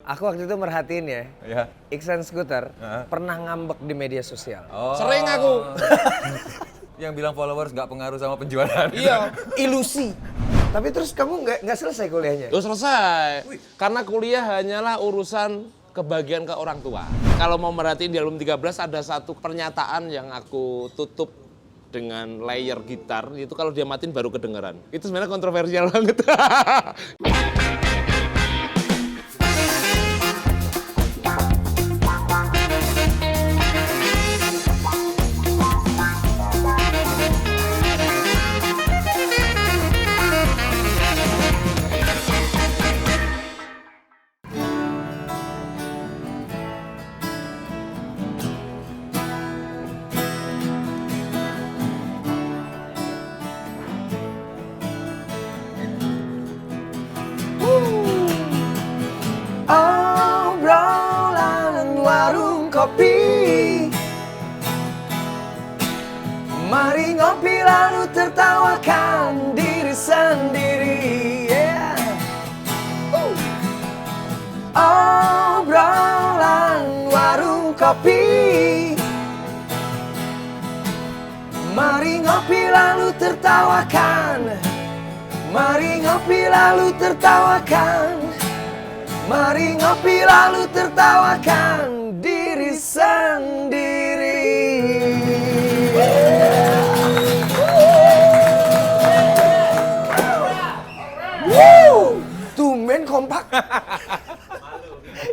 Aku waktu itu merhatiin ya, Ya. Iksan Skuter pernah ngambek di media sosial. Oh. Sering aku. Yang bilang followers nggak pengaruh sama penjualan. Iya. Ilusi. Tapi terus kamu nggak selesai kuliahnya? Udah selesai. Karena kuliah hanyalah urusan kebahagiaan ke orang tua. Kalau mau merhatiin di album 13 ada satu pernyataan yang aku tutup dengan layer gitar, itu kalau dia matiin baru kedengeran. Itu sebenarnya kontroversial banget. Obrolan warung kopi, mari ngopi lalu tertawakan diri sendiri. Yeah. Obrolan warung kopi, mari ngopi lalu tertawakan, mari ngopi lalu tertawakan. Mari ngopi lalu tertawakan diri sendiri. Tumben kompak.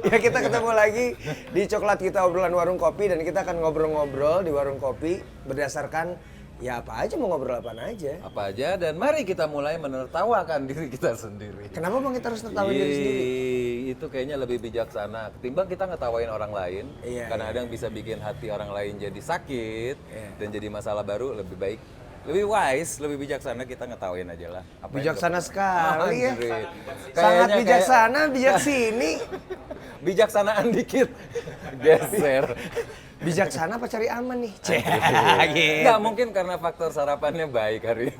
Ya kita ketemu lagi di Coklat Kita Obrolan Warung Kopi dan kita akan ngobrol-ngobrol di warung kopi berdasarkan ya apa aja, mau ngobrol apaan aja. Apa aja, dan mari kita mulai menertawakan diri kita sendiri. Kenapa bang kita harus tertawa diri sendiri? Itu kayaknya lebih bijaksana ketimbang kita ngetawain orang lain. Iya, Kadang-kadang bisa bikin hati orang lain jadi sakit dan jadi masalah baru. Lebih baik, lebih wise, lebih bijaksana kita ngetawain aja lah. Apa yang Bijaksana kita- sekali ya. Anjrit. Sangat Kayaknya bijaksana, bijak sini. Bijaksanaan dikit. Geser. Bijaksana apa cari aman nih? Nggak mungkin karena faktor sarapannya baik hari ini.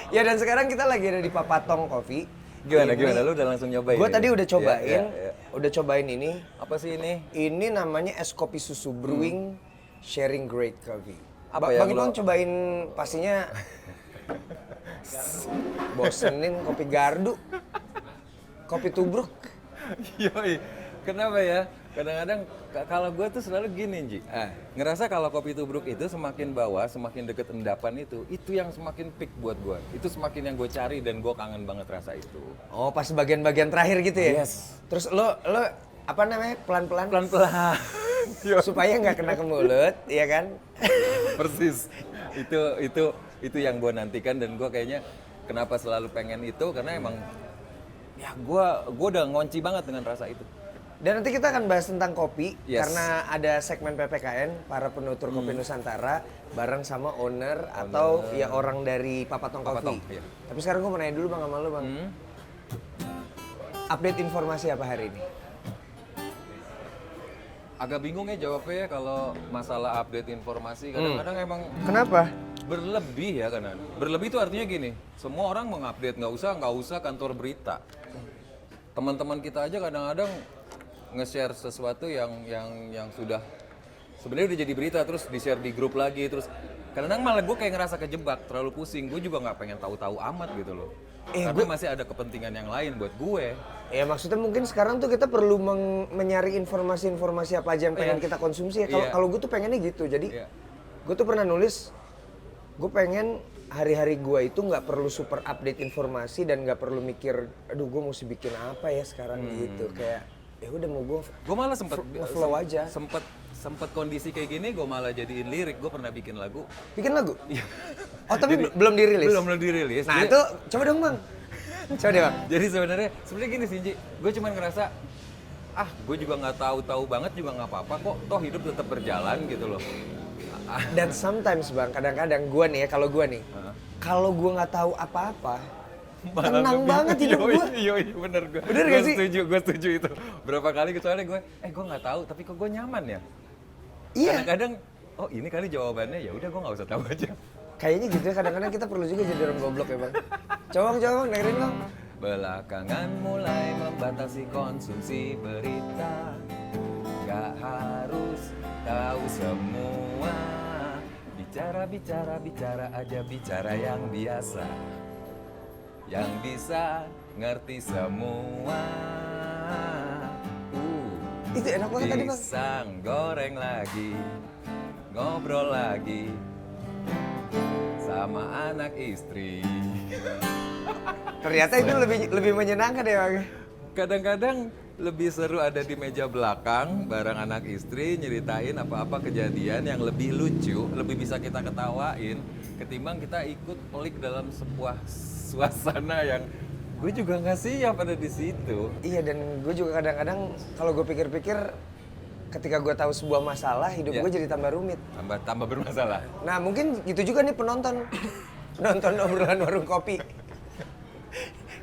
Ya dan sekarang kita lagi ada di Papatong Coffee. Gimana, lu udah langsung nyobain? Gue ini? tadi udah cobain, Iya, iya. udah cobain ini. Apa sih ini? Ini namanya es kopi susu brewing sharing great coffee. Apa Bang yang Ipang lo- cobain pastinya bosenin kopi gardu, kopi tubruk. Yoi, kenapa ya? Kadang-kadang kalau gue tuh selalu gini, Ji. Ngerasa kalau kopi tubruk itu semakin bawah, semakin deket endapan itu yang semakin peak buat gue. Itu semakin yang gue cari dan gue kangen banget rasa itu. Oh pas bagian-bagian terakhir gitu ya? Yes. Terus lo apa namanya pelan-pelan Pelan-pelan. supaya nggak kena ke mulut, ya kan? Persis. Itu yang gue nantikan dan gue kayaknya kenapa selalu pengen itu karena emang ya gue udah ngonci banget dengan rasa itu. Dan nanti kita akan bahas tentang kopi Yes. karena ada segmen PPKN para penutur kopi Nusantara bareng sama owner atau ya orang dari Papatong Coffee. Papatong, iya. Tapi sekarang gue mau nanya dulu bang sama lu bang. Update informasi apa hari ini? Agak bingung ya jawabnya kalau masalah update informasi kadang-kadang emang Kenapa? berlebih ya kan. Berlebih itu artinya gini, semua orang mengupdate, nggak usah kantor berita. Teman-teman kita aja kadang-kadang nge-share sesuatu yang sudah sebenarnya udah jadi berita terus di-share di grup lagi terus kadang-kadang malah gue kayak ngerasa kejebak, terlalu pusing. Gue juga nggak pengen tahu-tahu amat gitu loh. Karena masih ada kepentingan yang lain buat gue. Ya maksudnya mungkin sekarang tuh kita perlu mencari informasi-informasi apa aja yang pengen kita konsumsi ya. Kalau gue tuh pengennya gitu. Jadi gue tuh pernah nulis, gue pengen hari-hari gue itu nggak perlu super update informasi dan nggak perlu mikir, aduh gue mesti bikin apa ya sekarang gitu. Kayak ya udah mau gue Malah sempet flow aja. Sempet kondisi kayak gini gue malah jadiin lirik. Gue pernah bikin lagu. Bikin lagu? Oh tapi belum dirilis? Belum dirilis. Nah Jadi- itu coba dong bang. Coba deh bang. Jadi sebenarnya gini sih Ji, gue cuman ngerasa gue juga nggak tahu banget juga nggak apa-apa kok, toh hidup tetap berjalan gitu loh. Dan sometimes bang, kadang-kadang gue nih ya, kalau gue nih, kalau gue nggak tahu apa-apa, tenang banget hidup gue. Iya bener gue. Bener gak sih? Gue setuju itu. Berapa kali kecuali gue nggak tahu tapi kok gue nyaman ya. Iya. Kadang-kadang oh ini kali jawabannya, ya udah gue nggak usah tahu aja. Kayaknya gitu ya, kadang-kadang kita perlu juga jadi orang goblok ya bang. Coba bang, dengerin bang. Belakangan mulai membatasi konsumsi berita. Gak harus tahu semua. Bicara aja, bicara yang biasa, yang bisa ngerti semua. Itu enak banget tadi, Bang. Pisang goreng lagi, ngobrol lagi sama anak istri. Ternyata itu lebih menyenangkan ya, Bang. Kadang-kadang lebih seru ada di meja belakang bareng anak istri nyeritain apa-apa kejadian yang lebih lucu, lebih bisa kita ketawain ketimbang kita ikut pelik dalam sebuah suasana yang gue juga nggak siap ada di situ. Iya, dan gue juga kadang-kadang kalau gue pikir-pikir ketika gue tahu sebuah masalah, hidup gue jadi tambah rumit. Tambah bermasalah. Nah, mungkin gitu juga nih penonton obrolan warung kopi.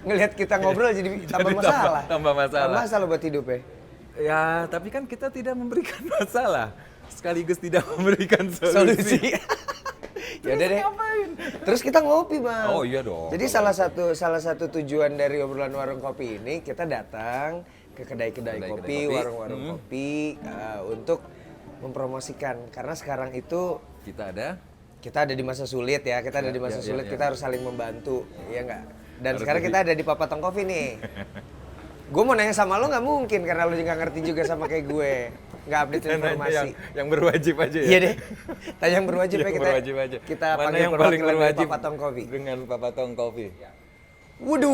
Ngelihat kita ngobrol jadi tambah masalah. Tambah masalah. Tambah masalah buat hidup ya. Ya, tapi kan kita tidak memberikan masalah, sekaligus tidak memberikan solusi. Ya udah deh. Terus kita ngopi, Bang. Oh iya dong. Jadi salah satu tujuan dari obrolan warung kopi ini, kita datang ke kedai-kedai kopi, warung-warung kopi untuk mempromosikan, karena sekarang itu kita ada di masa sulit ya, kita harus saling membantu, ya enggak? Dan harus sekarang kita ada di Papatong Coffee nih. Gue mau nanya sama lo nggak mungkin karena lo juga ngerti juga sama kayak gue, nggak update informasi. Yang berwajib aja ya. Iya deh. Tanya yang berwajib ya kita Mana panggil yang paling berwajib Papatong Coffee. Dengan Papatong Coffee. Waduh.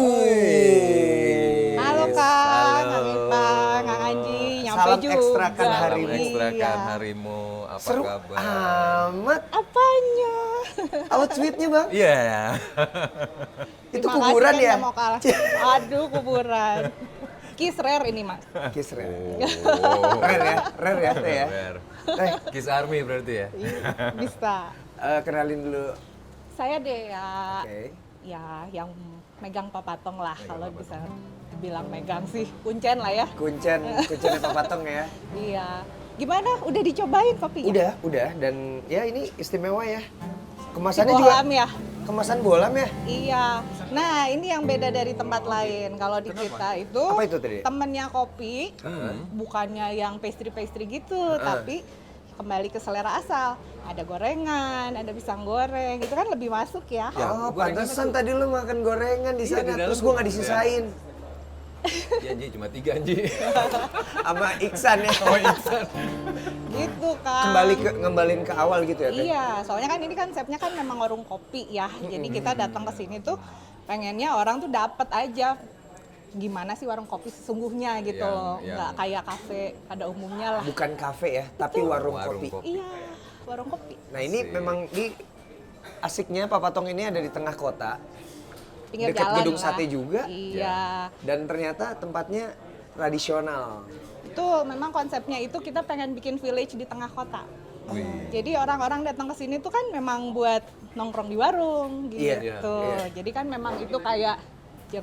Halo Kang, Kang Ipang, Kang Anji, nyampe Salam juga. ekstrakan harimu. Salam ekstrakan Iya. harimu, apa Seru kabar? amat. Apanya? Outfitnya, Bang. Iya. Itu Terima kuburan kasih kan ya? nggak mau kalah. Aduh, kuburan. Kiss rare ini, Mas. Kiss rare. Oh. Rare ya, teh ya. Rare. Kiss Army berarti ya? Iya, bisa. Kenalin dulu. Saya Dea. Oke. Ya, yang megang Papatong lah, kalau bisa bilang megang sih. Kuncen lah ya. Kuncennya Papatong ya. Iya. Gimana? Udah dicobain kopinya? Udah, dan ya ini istimewa ya. Di Kemasannya juga Bohlam ya? kemasan bohlam ya. Iya. Nah, ini yang beda dari tempat lain. Kalau di kita itu, Apa itu tadi? temennya kopi, bukannya yang pastry-pastry gitu, tapi kembali ke selera asal. Ada gorengan, ada pisang goreng, itu kan lebih masuk ya. Oh, pantesan tadi lu makan gorengan di Iya, sana, di dalam terus gua nggak tuh. disisain. Iya Anji, cuma 3 Anji. Sama Iksan ya. Gitu kan. Ngembalin ke awal gitu ya, Teh? Iya, soalnya kan ini konsepnya kan memang warung kopi ya. Jadi kita datang ke sini tuh pengennya orang tuh dapat aja gimana sih warung kopi sesungguhnya gitu loh. Nggak kayak kafe pada umumnya lah. Bukan kafe ya, tapi warung kopi. Iya, warung kopi. Nah, ini memang asiknya Papatong ini ada di tengah kota. Pinggir Dekat jalan gedung lah. sate juga. Iya. Dan ternyata tempatnya tradisional. Itu memang konsepnya itu kita pengen bikin village di tengah kota. Jadi orang-orang datang ke sini tuh kan memang buat nongkrong di warung gitu. Iya. Jadi kan memang itu kayak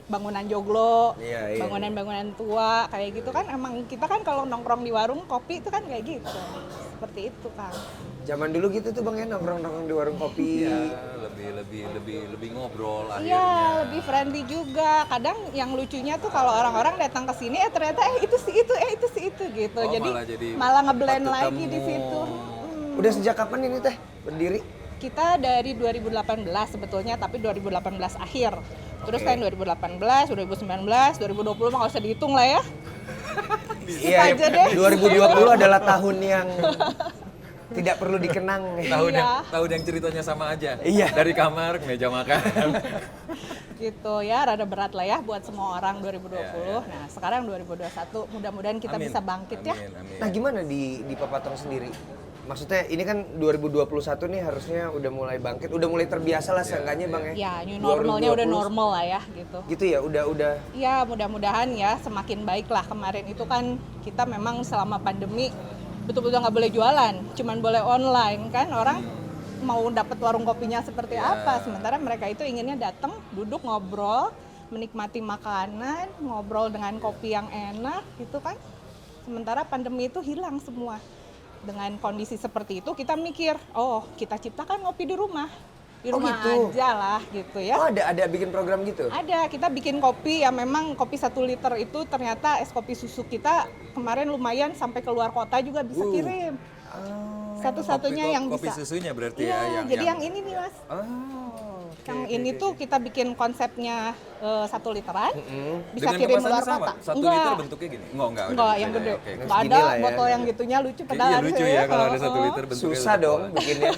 bangunan joglo, Iya. bangunan-bangunan tua kayak gitu kan emang kita kan kalau nongkrong di warung kopi itu kan kayak gitu. Seperti itu, Kang. Zaman dulu gitu tuh Bang ya, nongkrong-nongkrong di warung kopi. Iya, lebih ngobrol akhirnya. Iya, lebih friendly juga. Kadang yang lucunya tuh kalau orang-orang datang ke sini ternyata itu sih itu gitu. Oh, Jadi malah ngeblend ketemu. lagi di situ. Udah sejak kapan ini Teh berdiri? Kita dari 2018 sebetulnya, tapi 2018 akhir. Terus kan 2018, 2019, 2020 mah nggak usah dihitung lah ya. Iya, aja deh. 2020 adalah tahun yang tidak perlu dikenang. Tahun yang ceritanya sama aja. Iya. Dari kamar ke meja makan. Gitu ya, rada berat lah ya buat semua orang 2020. Nah, sekarang 2021 mudah-mudahan kita bisa bangkit ya. Amin. Nah, gimana di Papatong sendiri? Maksudnya ini kan 2021 nih harusnya udah mulai bangkit, udah mulai terbiasa lah seenggaknya Bang ya. Ya, new normalnya udah 2020. normal lah ya gitu. Gitu ya, udah. Ya, mudah-mudahan ya semakin baik lah. Kemarin itu kan kita memang selama pandemi betul-betul nggak boleh jualan, cuman boleh online kan. Orang mau dapat warung kopinya seperti apa, sementara mereka itu inginnya datang, duduk ngobrol, menikmati makanan, ngobrol dengan kopi yang enak gitu kan. Sementara pandemi itu hilang semua. Dengan kondisi seperti itu kita mikir, oh kita ciptakan ngopi di rumah. di rumah gitu. aja lah gitu ya. Oh ada bikin program gitu? Ada, kita bikin kopi ya memang kopi 1 liter itu ternyata es kopi susu kita kemarin lumayan sampai keluar kota juga bisa kirim. Satu-satunya yang kopi bisa. susunya berarti Iya, ya. jadi yang ini nih Mas. Yang ini tuh kita bikin konsepnya 1 literan, bisa Dengan kirim kemasannya luar sama? kota. 1 liter bentuknya gini? Enggak. Enggak, yang gede. Oke. Enggak Segini ada lah ya. botol yang gitunya lucu padahal Iya ada lucu ya kalau ada 1 liter bentuknya. Susah udah dong tua. bikinnya.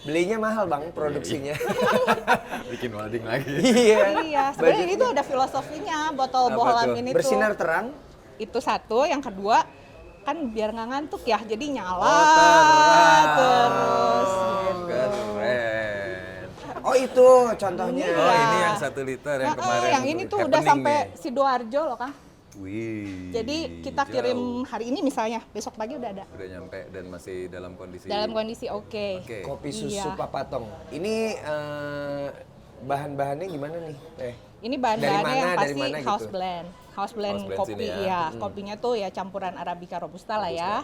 Belinya mahal bang produksinya. Bikin wedding lagi. Iya. Iya, sebenarnya ini tuh ada filosofinya botol Apa bohlam tuh? ini Bersinar tuh. terang. Itu satu, yang kedua kan biar nggak ngantuk ya, jadi nyala terus. Keren. Oh itu contohnya. Oh Iya. ini yang 1 liter yang kemarin. Yang ini tuh udah happening sampai nih. Sidoarjo loh Kang. Wih. Jadi kita jauh. kirim hari ini misalnya, besok pagi udah ada. Udah nyampe dan masih dalam kondisi. Dalam kondisi oke. Oke. Kopi susu Iya. Papatong. Ini bahan-bahannya gimana nih? Ini bahan-bahannya yang dari pasti mana gitu? house blend. House blend House blend kopi sini ya. ya. Kopinya tuh ya campuran Arabica Robusta lah ya.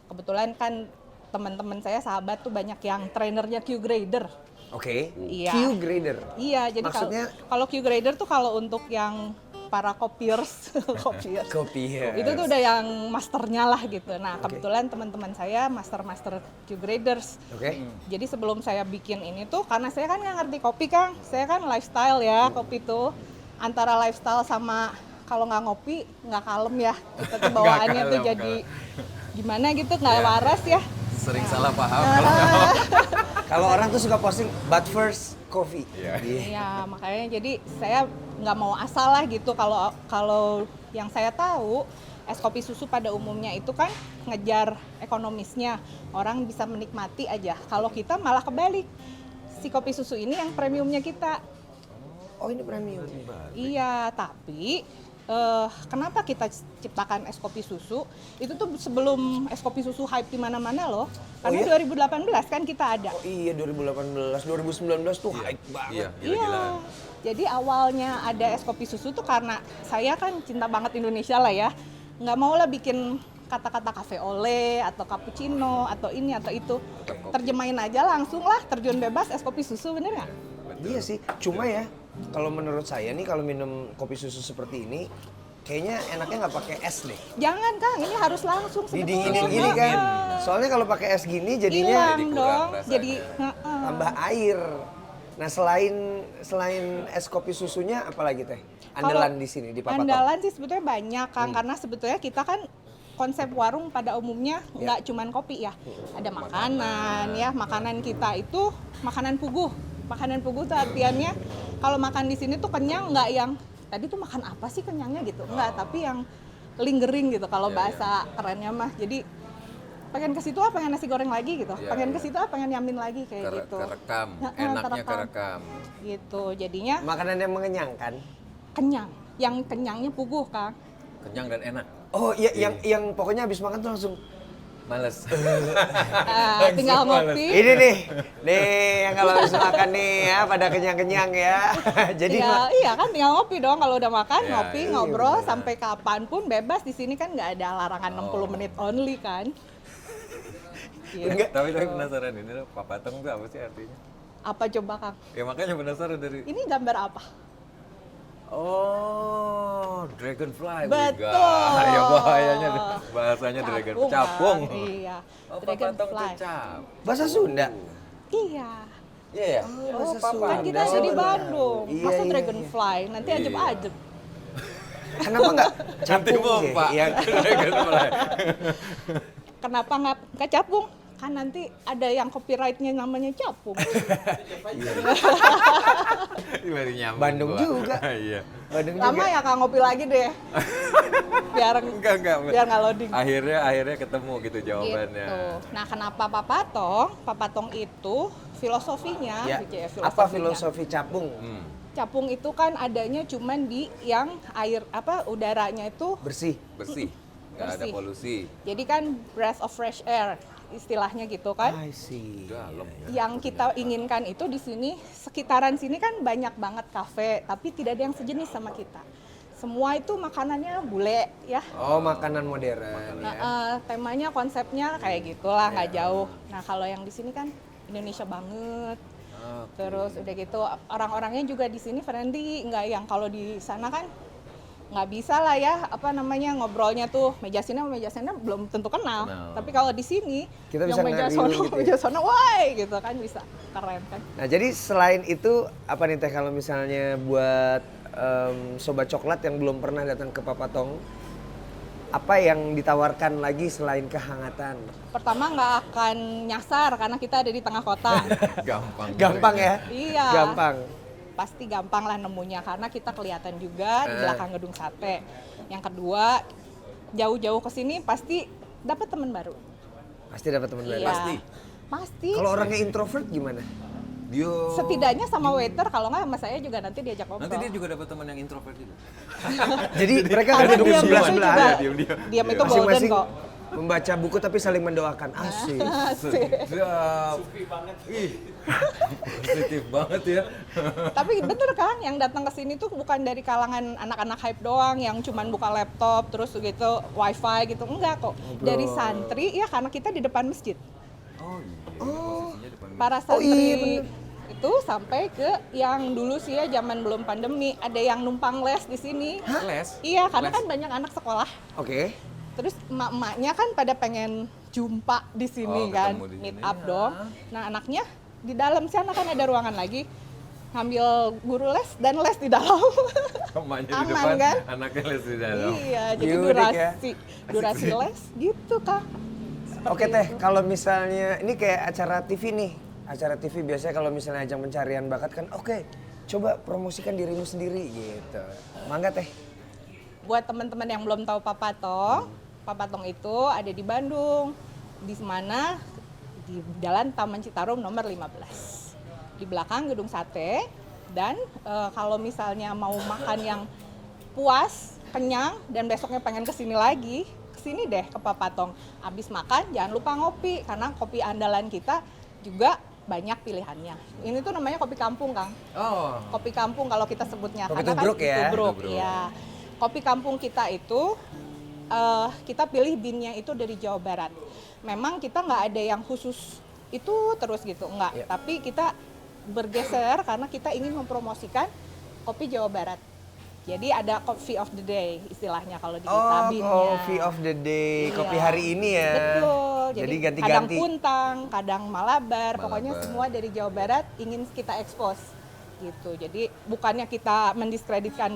Kebetulan kan teman-teman saya sahabat tuh banyak yang trainernya Q grader. Oke. Iya. Q grader. Iya, jadi Maksudnya? kalau Q grader tuh kalau untuk yang para kopiers, kopiers. Kopi ya. Itu tuh udah yang masternya lah gitu. Nah, kebetulan teman-teman saya master Q graders. Oke. Jadi sebelum saya bikin ini tuh, karena saya kan nggak ngerti kopi Kang, saya kan lifestyle ya kopi tuh. Antara lifestyle sama kalau nggak ngopi nggak kalem ya. Kita tuh bawaannya tuh kalem, jadi gimana gitu, nggak waras ya. Sering salah paham. Kalau orang tuh suka posting but first coffee. Iya. Iya, makanya jadi saya nggak mau asal lah gitu. Kalau yang saya tahu es kopi susu pada umumnya itu kan ngejar ekonomisnya, orang bisa menikmati aja. Kalau kita malah kebalik, si kopi susu ini yang premiumnya kita. Oh ini premium. Iya, tapi kenapa kita ciptakan es kopi susu? Itu tuh sebelum es kopi susu hype di mana-mana loh. Karena 2018 kan kita ada. Oh iya 2018, 2019 tuh hype banget. Iya, Iya. gila-gilaan. Jadi awalnya ada es kopi susu tuh karena saya kan cinta banget Indonesia lah ya. Nggak mau lah bikin kata-kata cafe ole atau cappuccino atau ini atau itu. Terjemahin aja langsung lah, terjun bebas es kopi susu, bener nggak? Iya sih, cuma ya kalau menurut saya nih kalau minum kopi susu seperti ini kayaknya enaknya nggak pakai es deh. Jangan Kang, ini harus langsung Didinginin sebetulnya. gini kan. Soalnya kalau pakai es gini jadinya Hilang kurang dong. rasanya. Jadi tambah air. Nah selain es kopi susunya apalagi teh? Andalan di sini di Papatong. andalan sih sebetulnya banyak Kang, karena sebetulnya kita kan konsep warung pada umumnya nggak cuman kopi ya, ada makanan ya, makanan kita itu makanan puguh. Makanan puguh tuh artiannya kalau makan di sini tuh kenyang, nggak yang tadi tuh makan apa sih kenyangnya gitu, nggak, tapi yang lingering gitu kalau bahasa kerennya mah. Jadi pengen ke situ pengen nasi goreng lagi gitu, Iya, pengen iya. ke situ pengen yamin lagi kayak gitu. Kerekam, Heeh, enaknya kerekam. Gitu, jadinya Makanan yang mengenyangkan. kenyang. Yang kenyangnya puguh Kang. Kenyang dan enak. Oh iya yang pokoknya habis makan tuh langsung Males. Tinggal ngopi. ini nih yang kalau habis makan nih ya pada kenyang-kenyang ya. Jadi Iya kan tinggal ngopi dong, kalau udah makan Iya, ngopi iya, ngobrol sampai kapanpun bebas. Di sini kan nggak ada larangan 60 menit only kan. Gitu. Tapi penasaran ini loh, Papatong itu apa sih artinya? Apa coba Kang? Ya makanya penasaran dari. Ini gambar apa? Oh, dragonfly. Betul. Ya bahayanya deh. Bahasanya dragon. Capung. Kang. Iya. Oh, Papatong itu Dragonfly. cap. bahasa Sunda. Iya. Iya ya? bahasa Sunda. Kan kita ada di bener. Bandung. Iya, Masa iya, dragonfly? Nanti Iya. ajeb-ajeb. Kenapa enggak Nanti capung mau sih? Pak. Iya. Dragonfly. Kenapa nggak capung? Kan nanti ada yang copyrightnya namanya capung. Baru nyambung Bandung gua. juga. Iya. Bandung Lama juga. ya Kang ngopi lagi deh. biar Enggak. biar nggak loading. Akhirnya ketemu gitu jawabannya. Gitu. Nah, kenapa Papatong? Papatong itu filosofinya, Ya. gitu ya, Apa filosofinya. filosofi capung? Capung itu kan adanya cuman di yang air udaranya itu Bersih. Bersih. Enggak ada Bersih. polusi. jadi kan breath of fresh air istilahnya gitu kan. I see. Dalam. Yang kita inginkan itu di sini sekitaran sini kan banyak banget kafe, tapi tidak ada yang sejenis sama kita. Semua itu makanannya bule ya. Oh, makanan modern Nah, ya. temanya konsepnya kayak gitulah, nggak jauh. Nah, kalau yang di sini kan Indonesia banget. Terus udah gitu orang-orangnya juga di sini friendly, nggak yang kalau di sana kan nggak bisa lah ya apa namanya ngobrolnya tuh meja sini sama meja sana belum tentu kenal. Tapi kalau di sini Kita yang bisa meja ngariu sono gitu ya. meja sono, woi gitu kan bisa keren kan. Nah jadi selain itu apa nih Teh kalau misalnya buat sobat coklat yang belum pernah datang ke Papatong, apa yang ditawarkan lagi selain kehangatan? Pertama nggak akan nyasar karena kita ada di tengah kota. Gampang ya? Iya. Gampang. Pasti gampang lah nemunya karena kita kelihatan juga di belakang gedung sate. Yang kedua, jauh-jauh ke sini pasti dapat teman baru. Pasti dapat teman baru. Iya. Pasti. Pasti. Kalau orangnya introvert gimana? Dia Setidaknya sama waiter, kalau nggak sama saya juga nanti diajak ngobrol. nanti dia juga dapat teman yang introvert juga. Jadi mereka Karena duduk diam sebelah itu sebelah. juga, diam-diam. diam itu golden Masing-masing kok. membaca buku tapi saling mendoakan. Asik. Asik. Sedap. Ih. Positif banget ya. Tapi bener kan, yang datang ke sini tuh bukan dari kalangan anak-anak hype doang yang cuman buka laptop terus gitu wifi gitu, enggak kok. Dari santri ya karena kita di depan masjid. Oh iya. Posisinya depan. Para Oh, santri iya, bener. itu sampai ke yang dulu sih ya zaman belum pandemi ada yang numpang les di sini. Les. Iya, karena kan banyak anak sekolah. Oke. Terus emak-emaknya kan pada pengen jumpa di sini Oh, kan, ketemu di meet sini. up dong. Nah anaknya di dalam sana kan ada ruangan lagi, ngambil guru les dan les di dalam. Emaknya di Aman, depan, kan? anaknya les di dalam. Iya, jadi Unik ya. durasi les gitu Kak. Oke Teh, kalau misalnya ini kayak acara TV nih. Acara TV biasanya kalau misalnya ajang pencarian bakat kan oke, coba promosikan dirimu sendiri gitu. Mangga Teh. Buat teman-teman yang belum tahu Papatong, Papatong itu ada di Bandung. Di mana? Di Jalan Taman Citarum nomor 15. Di belakang gedung sate. Dan kalau misalnya mau makan yang puas, kenyang, dan besoknya pengen kesini lagi, kesini deh ke Papatong. Abis makan jangan lupa ngopi, karena kopi andalan kita juga banyak pilihannya. Ini tuh namanya kopi kampung, Kang. Oh. Kopi kampung kalau kita sebutnya. Kopi Karena tubruk ya? Tubruk, Tubruk. iya. Kopi kampung kita itu kita pilih binnya itu dari Jawa Barat. Memang kita nggak ada yang khusus itu terus gitu, enggak. Iya. Tapi kita bergeser karena kita ingin mempromosikan kopi Jawa Barat. Jadi ada coffee of the day istilahnya kalau di kita Oh, binnya. coffee of the day, kopi Iya. hari ini ya. Betul. Jadi Kadang ganti-ganti. Puntang, kadang Malabar, pokoknya Malabar. semua dari Jawa Barat ingin kita expose gitu. Jadi bukannya kita mendiskreditkan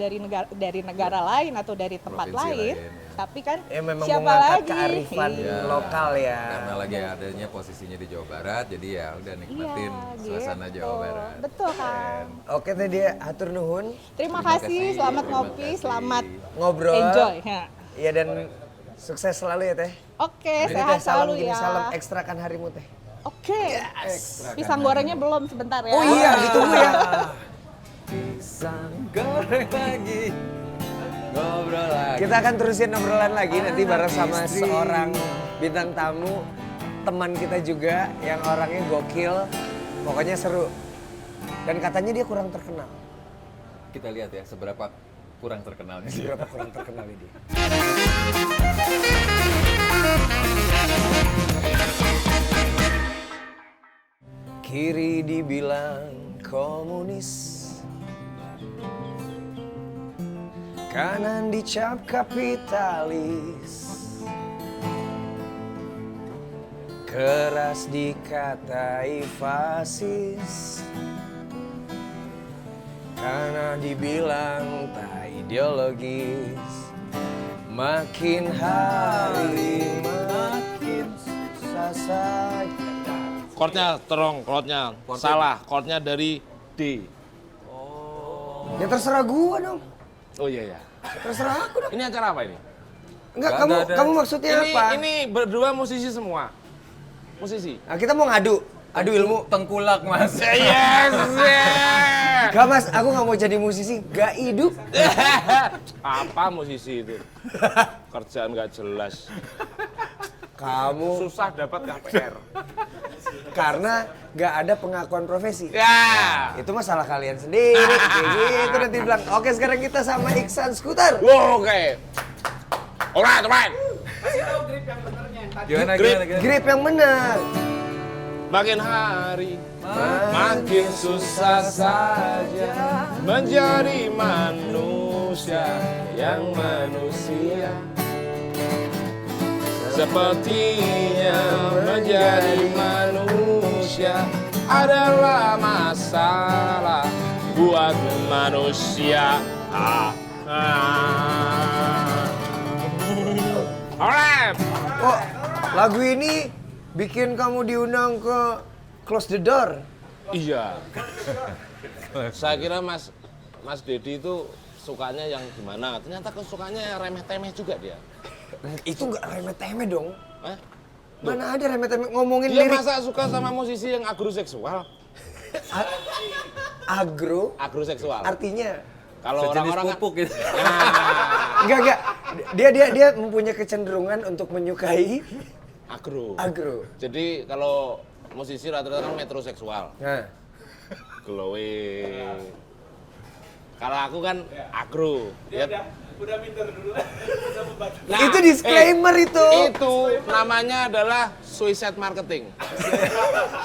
dari negara lain atau dari tempat Provinsi lain, lain, ya. tapi kan Ya memang siapa mengangkat lagi? kearifan Iya. lokal ya. Karena lagi adanya posisinya di Jawa Barat, jadi ya udah nikmatin Iya, suasana gitu. Jawa Barat. Betul kan. Oke Teh dia hatur nuhun Terima Terima kasih, kasih, selamat terima ngopi, kasih. selamat ngobrol. enjoy. Ya. Iya dan sukses selalu ya Teh. Oke, Jadi sehat Teh salam selalu gini ya. salam ekstrakan harimu Teh. Oke. Pisang gorengnya belum sebentar ya. Oh iya ditunggu ya. Pisang goreng lagi, ngobrol lagi. Kita akan terusin obrolan lagi nanti bareng sama seorang bintang tamu, teman kita juga yang orangnya gokil, pokoknya seru. Dan katanya dia kurang terkenal. Kita lihat ya seberapa kurang terkenalnya. Berapa kurang terkenal ini? Kiri dibilang komunis, kanan dicap kapitalis, keras dikatai fasis, karena dibilang tak ideologis. Makin hari makin susah saja. Chordnya terong, chordnya salah, chordnya dari D. Ya terserah gua dong. Oh iya ya. Terserah aku dong. Ini acara apa ini? Enggak, Nggak kamu ada. kamu maksudnya apa? Ini berdua musisi semua. Musisi. Nah, kita mau ngadu ilmu. Tengkulak mas. Yes. Gak mas, aku nggak mau jadi musisi, gak hidup. Apa musisi itu? Kerjaan nggak jelas. Kamu Susah dapat KPR. karena gak ada pengakuan profesi. Ya. Itu masalah kalian sendiri. Kayak gitu nanti bilang. Oke, sekarang kita sama Iksan Skuter. Wow, oke. Alright. Gimana? Grip yang benar. Makin hari makin susah saja menjadi manusia yang manusia. Sepertinya menjadi manusia adalah masalah buat manusia. Alright. Oh, lagu ini bikin kamu diundang ke Close the Door. Iya. Saya kira Mas Dedi itu sukanya yang gimana? Ternyata kesukaannya remeh-temeh juga dia. Itu nggak remeh-temeh dong. Hah? Mana ada remeh-temeh ngomongin Dia lirik masa suka sama musisi yang agroseksual? Agroseksual. Artinya Kalau Sejenis orang-orang pupuk gitu. Nah, enggak. Dia mempunyai kecenderungan untuk menyukai agro. agro. Jadi kalau musisi rata-rata kan metroseksual. Nah, Glowing. Kalau aku kan agro. Ya. Udah minder dulu. Udah membaca. Nah, itu disclaimer itu. Itu namanya adalah suicide marketing.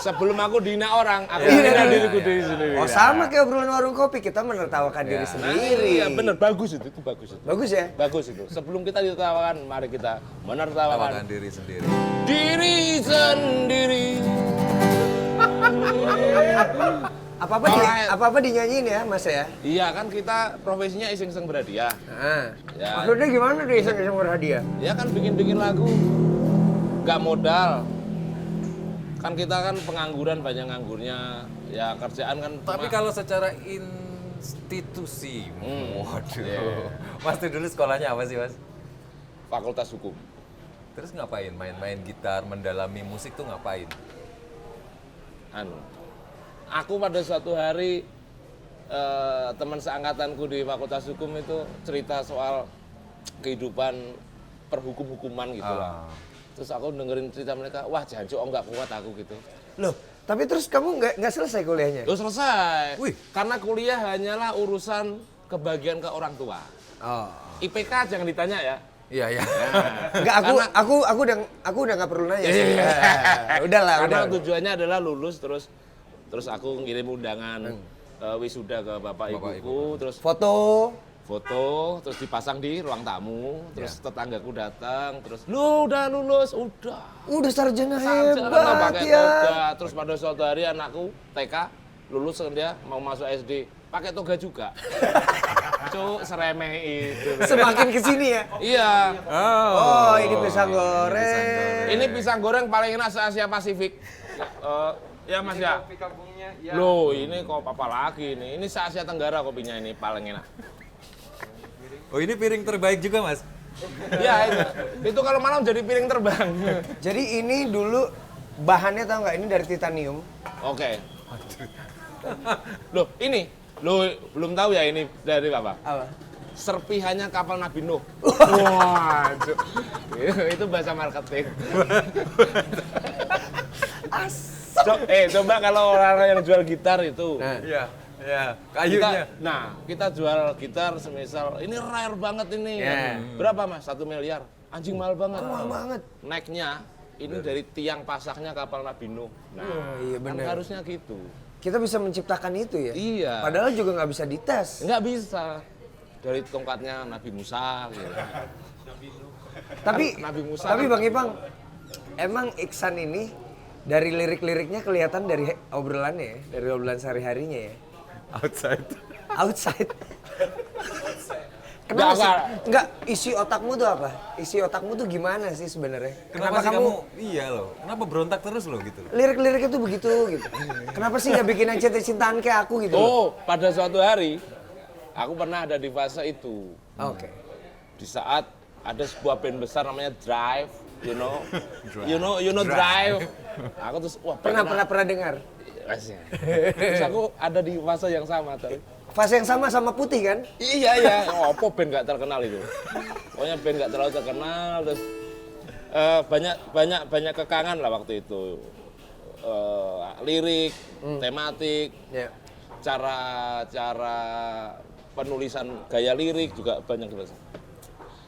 Sebelum aku dihina orang, aku menghina diriku sendiri. Oh, sama kayak obrolan warung kopi, kita menertawakan diri Nah, sendiri. iya benar, bagus itu bagus itu. Bagus ya? Bagus itu. Sebelum kita ditertawakan, mari kita menertawakan Tawakan diri sendiri. diri sendiri. Apa-apa dinyanyiin ya, Mas ya? Iya kan kita profesinya iseng-iseng berhadiah. Nah, Ya. maksudnya gimana deh iseng-iseng berhadiah? Ya kan bikin-bikin lagu nggak modal. Kan kita kan pengangguran, banyak nganggurnya. Ya kerjaan kan Tapi cuma- kalau secara institusi, waduh. Mas tuh dulu sekolahnya apa sih, Mas? Fakultas Hukum. Terus ngapain? Main-main gitar, mendalami musik tuh ngapain? Aku pada suatu hari teman seangkatanku di Fakultas Hukum itu cerita soal kehidupan perhukum-hukuman gitu lah. Terus aku dengerin cerita mereka, wah jancuk nggak kuat aku gitu. Loh, tapi terus kamu nggak selesai kuliahnya? Loh selesai. Wih. Karena kuliah hanyalah urusan kebahagiaan ke orang tua. Oh. IPK jangan ditanya ya. Iya, iya. Enggak, aku udah nggak perlu nanya sih. Udahlah, Karena udah. tujuannya adalah lulus terus aku ngirim undangan wisuda ke bapak ibuku, terus Foto. foto, terus dipasang di ruang tamu, terus tetanggaku datang, terus lu udah lulus, Udah sarjana sarjana hebat pakai ya. toga. Terus pada suatu hari anakku TK lulus dia mau masuk SD pakai toga juga. Cuk, seremeh itu. Semakin kesini ya. Iya. Oh, ini pisang goreng. Ini pisang goreng paling enak se-Asia Pasifik. Ya Mas ya. Kopi kampungnya. Ya. Loh, ini kok apa lagi ini? Ini se-Asia Tenggara kopinya ini paling enak. Oh, ini piring terbaik juga, Mas? Ya, itu kalau malam jadi piring terbang. Jadi ini dulu bahannya tahu nggak? Ini dari titanium. Oke. Loh, ini. Loh, belum tahu ya ini dari apa? Apa? Serpihannya kapal Nabi Nuh. Wah, itu bahasa marketing. Coba kalau orang-orang yang jual gitar itu. Nah, Iya, iya. Kayunya. Kita jual gitar semisal ini rare banget ini. Ya. Berapa Mas? 1 miliar. Anjing mahal banget. mahal banget. Naiknya ini dari tiang pasaknya kapal Nabi Nuh. Nah, Oh, iya kan benar. harusnya gitu. Kita bisa menciptakan itu ya. Iya. Padahal juga nggak bisa dites. Nggak bisa. Dari tongkatnya Nabi Musa gitu. Tapi Nabi Musa tapi kan- Bang Ipang, emang Iksan ini dari lirik-liriknya kelihatan dari obrolannya ya, dari obrolan sehari-harinya ya. Outside. Outside. Kenapa sih? Enggak. Enggak, isi otakmu tuh apa? Isi otakmu tuh gimana sih sebenarnya? Kenapa sih kamu? Iya loh. Kenapa berontak terus loh gitu? lirik-lirik itu begitu gitu? Kenapa sih nggak bikin yang cinta-cintaan kayak aku gitu? Oh, pada suatu hari aku pernah ada di fase itu. Oke. Di saat ada sebuah band besar namanya Drive, you know Drive. Aku terus wah Pernah dengar? Asik. Terus aku ada di fase yang sama tadi. Fase yang sama Putih kan? Iya. Oh, apa band gak terkenal itu? Pokoknya band gak terlalu terkenal terus banyak kekangan lah waktu itu. Lirik, tematik, Ya. cara penulisan gaya lirik juga banyak gitu.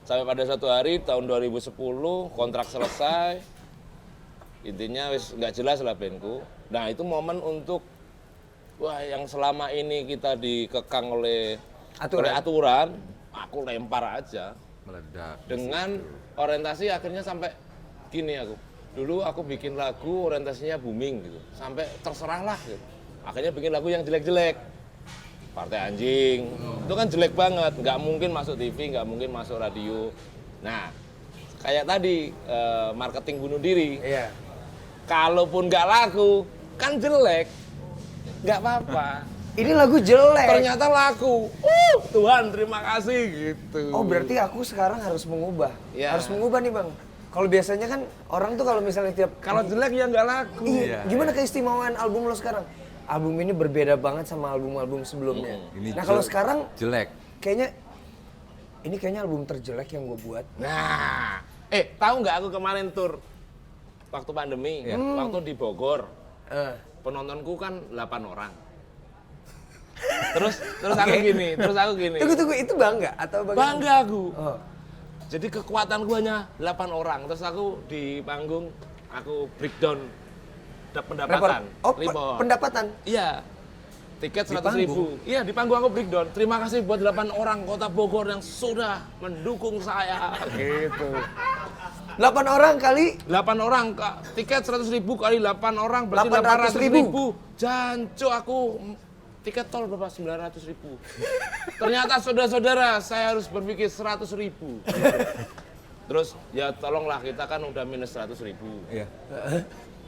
Sampai pada satu hari tahun 2010 kontrak selesai. Intinya wis nggak jelas lah bandku. Nah itu momen untuk wah yang selama ini kita dikekang oleh aturan, aku lempar aja. Meledak. Dengan orientasi akhirnya sampai gini aku. Dulu aku bikin lagu orientasinya booming gitu. Sampai terserah lah gitu. Akhirnya bikin lagu yang jelek-jelek. Partai Anjing. Itu kan jelek banget, nggak mungkin masuk TV, nggak mungkin masuk radio. Nah, kayak tadi marketing bunuh diri. Iya. Kalaupun nggak laku, kan jelek. Nggak apa-apa. Ini lagu jelek. Ternyata laku. Tuhan terima kasih gitu. Oh berarti aku sekarang harus mengubah. Ya. Harus mengubah nih bang. Kalau biasanya kan orang tuh kalau misalnya tiap Kalau jelek ya nggak laku. Iya. Gimana keistimewaan album lo sekarang? Album ini berbeda banget sama album-album sebelumnya. Ini Nah kalau sekarang jelek. kayaknya album terjelek yang gue buat. Nah, tahu nggak aku kemarin tur waktu pandemi, waktu di Bogor, penontonku kan 8 orang. Terus aku gini. Tunggu, itu bangga atau bagaimana? Bangga aku. Oh. Jadi kekuatanku hanya 8 orang. Terus aku di panggung, aku breakdown pendapatan. Report. Pendapatan? Iya. Tiket 100.000. Iya, di panggung aku breakdown. Terima kasih buat 8 orang Kota Bogor yang sudah mendukung saya. Gitu. 8 orang kali 8 orang, Kak. Tiket 100.000 kali 8 orang berarti 800.000. 800.000. Jancu aku tiket tol berapa? 900.000. Ternyata saudara-saudara, saya harus berpikir 100.000. Terus ya tolonglah, kita kan udah minus 100.000. Iya.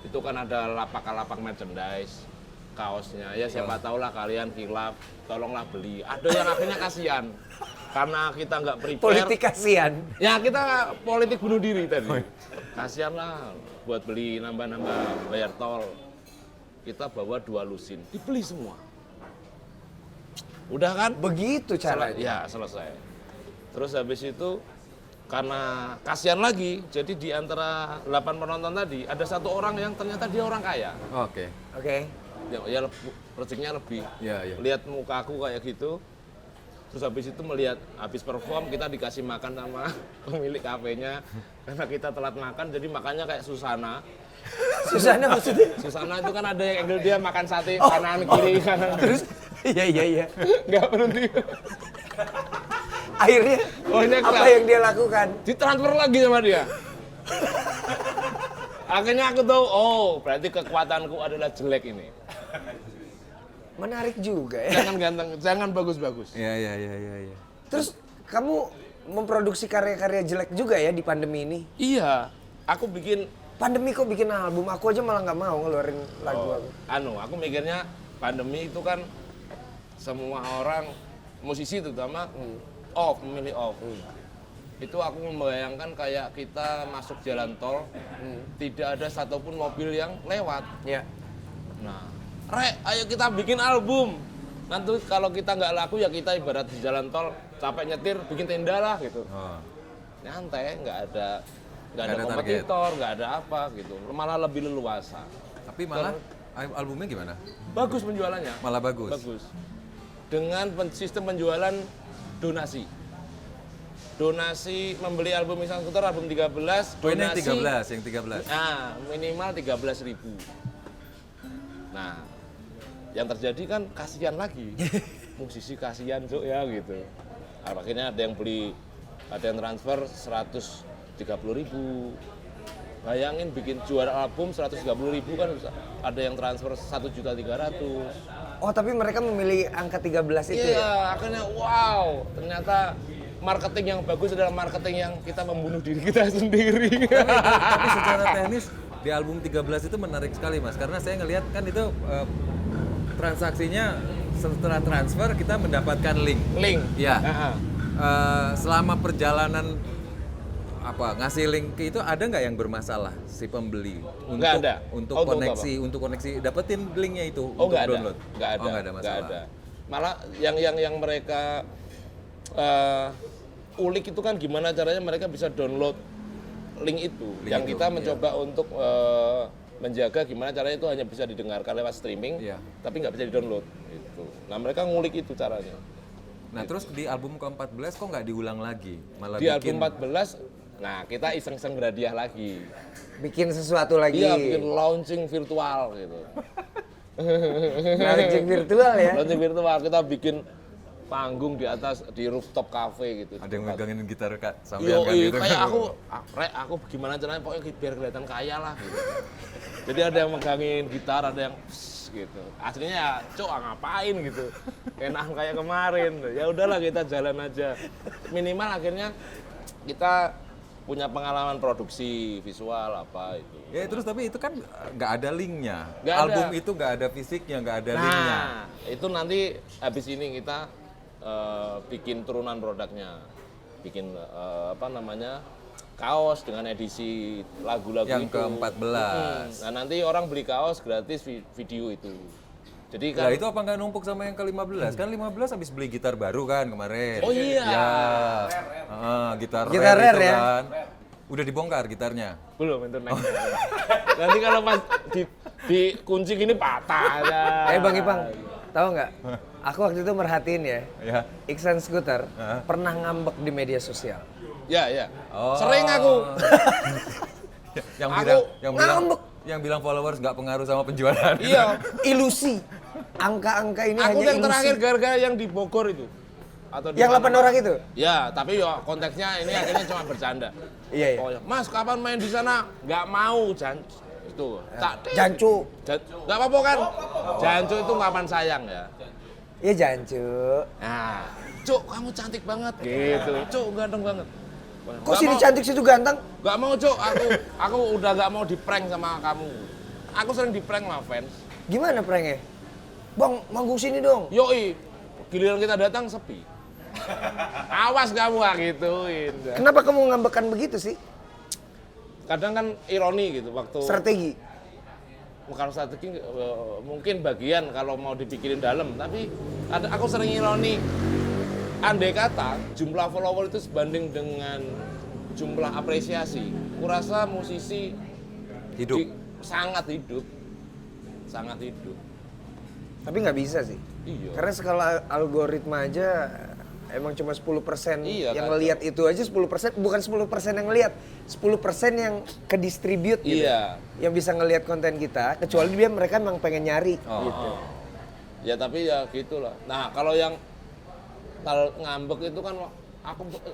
Itu kan ada lapak-lapak merchandise, kaosnya. Ya siapa tahu lah kalian kilaf, tolonglah beli. Ada yang akhirnya kasihan karena kita nggak prepare. politik kasihan. Ya kita politik bunuh diri tadi. Kasihan lah buat beli nambah-nambah bayar tol. Kita bawa 2 lusin, dibeli semua. Udah kan? Begitu caranya. Ya selesai. Terus habis itu karena kasihan lagi, jadi di antara 8 penonton tadi ada 1 orang yang ternyata dia orang kaya. Oke. Oke. Ya rezekinya lebih. Iya, iya. Lihat muka aku kayak gitu. Terus habis itu melihat habis perform kita dikasih makan sama pemilik kafenya karena kita telat makan, jadi makannya kayak Susana. Susana maksudnya? Susana itu kan ada yang angle dia makan sate kanan kiri kanan. Terus iya. Nggak berhenti. Akhirnya apa yang dia lakukan? Ditransfer lagi sama dia. Akhirnya aku tahu, oh berarti kekuatanku adalah jelek ini. Menarik juga ya. Jangan ganteng, jangan bagus-bagus. Iya. Terus kamu memproduksi karya-karya jelek juga ya di pandemi ini? Iya, aku bikin. Pandemi kok bikin album? Aku aja malah nggak mau ngeluarin lagu aku. Aku mikirnya pandemi itu kan semua orang, musisi terutama, memilih off. Itu aku membayangkan kayak kita masuk jalan tol, tidak ada satupun mobil yang lewat. Ya. Nah, ayo kita bikin album. Nanti kalau kita nggak laku ya kita ibarat di jalan tol, capek nyetir, bikin tenda lah gitu. Nyantai, nggak ada kompetitor, nggak ada apa gitu. Malah lebih leluasa. Tapi malah albumnya gimana? Bagus penjualannya. Malah bagus. Bagus. Dengan sistem penjualan donasi. Donasi membeli album Misal Skuter album 13, donasi. Yang 13. Nah, minimal 13.000. Nah, yang terjadi kan kasihan lagi. Musisi kasihan Cuk ya gitu. Akhirnya ada yang beli, ada yang transfer 130.000. Bayangin bikin juara album 130.000 kan ada yang transfer 1.300.000. Oh tapi mereka memilih angka 13 itu ya? Iya, akhirnya wow, ternyata marketing yang bagus adalah marketing yang kita membunuh diri kita sendiri. Tapi secara teknis di album 13 itu menarik sekali Mas, karena saya ngelihat kan itu transaksinya setelah transfer kita mendapatkan link. Ya. Selama perjalanan ngasih link itu ada nggak yang bermasalah si pembeli untuk koneksi dapetin linknya itu untuk download? Nggak ada. Nggak ada masalah. Nggak ada. Malah yang mereka ulik itu kan gimana caranya mereka bisa download link itu. Yang kita mencoba untuk menjaga gimana caranya itu hanya bisa didengarkan lewat streaming, tapi nggak bisa di-download. Gitu. Nah mereka ngulik itu caranya. Nah terus di album ke-14 kok nggak diulang lagi? Malah di album 14 Nah, kita iseng-iseng berhadiah lagi. Bikin sesuatu lagi. Iya, bikin launching virtual gitu. Launching virtual ya. Launching virtual, kita bikin panggung di atas di rooftop cafe gitu. Ada yang megangin gitar Kak sampean kan Yo, gitu. kayak aku gimana caranya pokoknya biar kelihatan kaya lah gitu. Jadi ada yang megangin gitar, ada yang gitu. Aslinya ya, cok ngapain gitu. Enak kayak kemarin. Ya udahlah kita jalan aja. Minimal akhirnya kita punya pengalaman produksi visual apa itu. Ya terus tapi itu kan nggak ada linknya. Nggak ada. Album itu nggak ada fisiknya, nggak ada linknya. Nah, itu nanti habis ini kita bikin turunan produknya. Bikin apa namanya? Kaos dengan edisi lagu-lagu Yang itu. ke-14. Nah, nanti orang beli kaos gratis video itu. Jadi kan Nah itu apa nggak numpuk sama yang ke-15? Kan 15 habis beli gitar baru kan kemarin. Oh iya. Ya. Gitar Gitar rare itu rare ya? kan. Udah dibongkar gitarnya. belum itu next. Nanti kalau pas dikunci gini patah ya. Bang Ipang, tahu nggak? Aku waktu itu merhatiin ya, Ya. Iksan Scooter pernah ngambek di media sosial. Ya, ya. Oh. Sering aku. yang Aku bilang ngambek. yang bilang followers nggak pengaruh sama penjualan. Iya. Ilusi. Angka-angka ini Aku hanya yang ilusi. terakhir gara-gara yang di Bogor itu. Atau di Yang 8 mana? orang itu? Ya, tapi ya konteksnya ini akhirnya cuma bercanda. Iya, iya. Oh, ya. Mas, kapan main di sana? Nggak mau, itu. Tak Jancu. nggak apa-apa kan? Jancu itu kapan sayang ya. Iya Jancu. Nah, Cuk, kamu cantik banget gitu. Cuk, ganteng banget. Kok sini cantik situ ganteng? Gak mau, Cuk. Aku udah gak mau di-prank sama kamu. Aku sering di-prank sama fans. Gimana pranknya? Bang, manggung sini dong. Yoi, giliran kita datang sepi. Awas kamu ah gituin. Kenapa kamu ngambekan begitu sih? Kadang kan ironi gitu waktu Strategi. kalau strategi mungkin bagian kalau mau dipikirin dalam, tapi aku sering ironi. Andai kata jumlah follower itu sebanding dengan jumlah apresiasi, kurasa musisi Hidup. sangat hidup. Sangat hidup. Tapi nggak bisa sih. Iya. Karena skala algoritma aja emang cuma 10% Iya, yang kacau. ngelihat itu aja 10%, bukan 10% yang ngelihat, 10% yang ke distribute gitu. Iya. Yang bisa ngelihat konten kita, kecuali dia mereka memang pengen nyari Oh. gitu. Ya tapi ya gitulah. Nah, kalau yang ngambek itu kan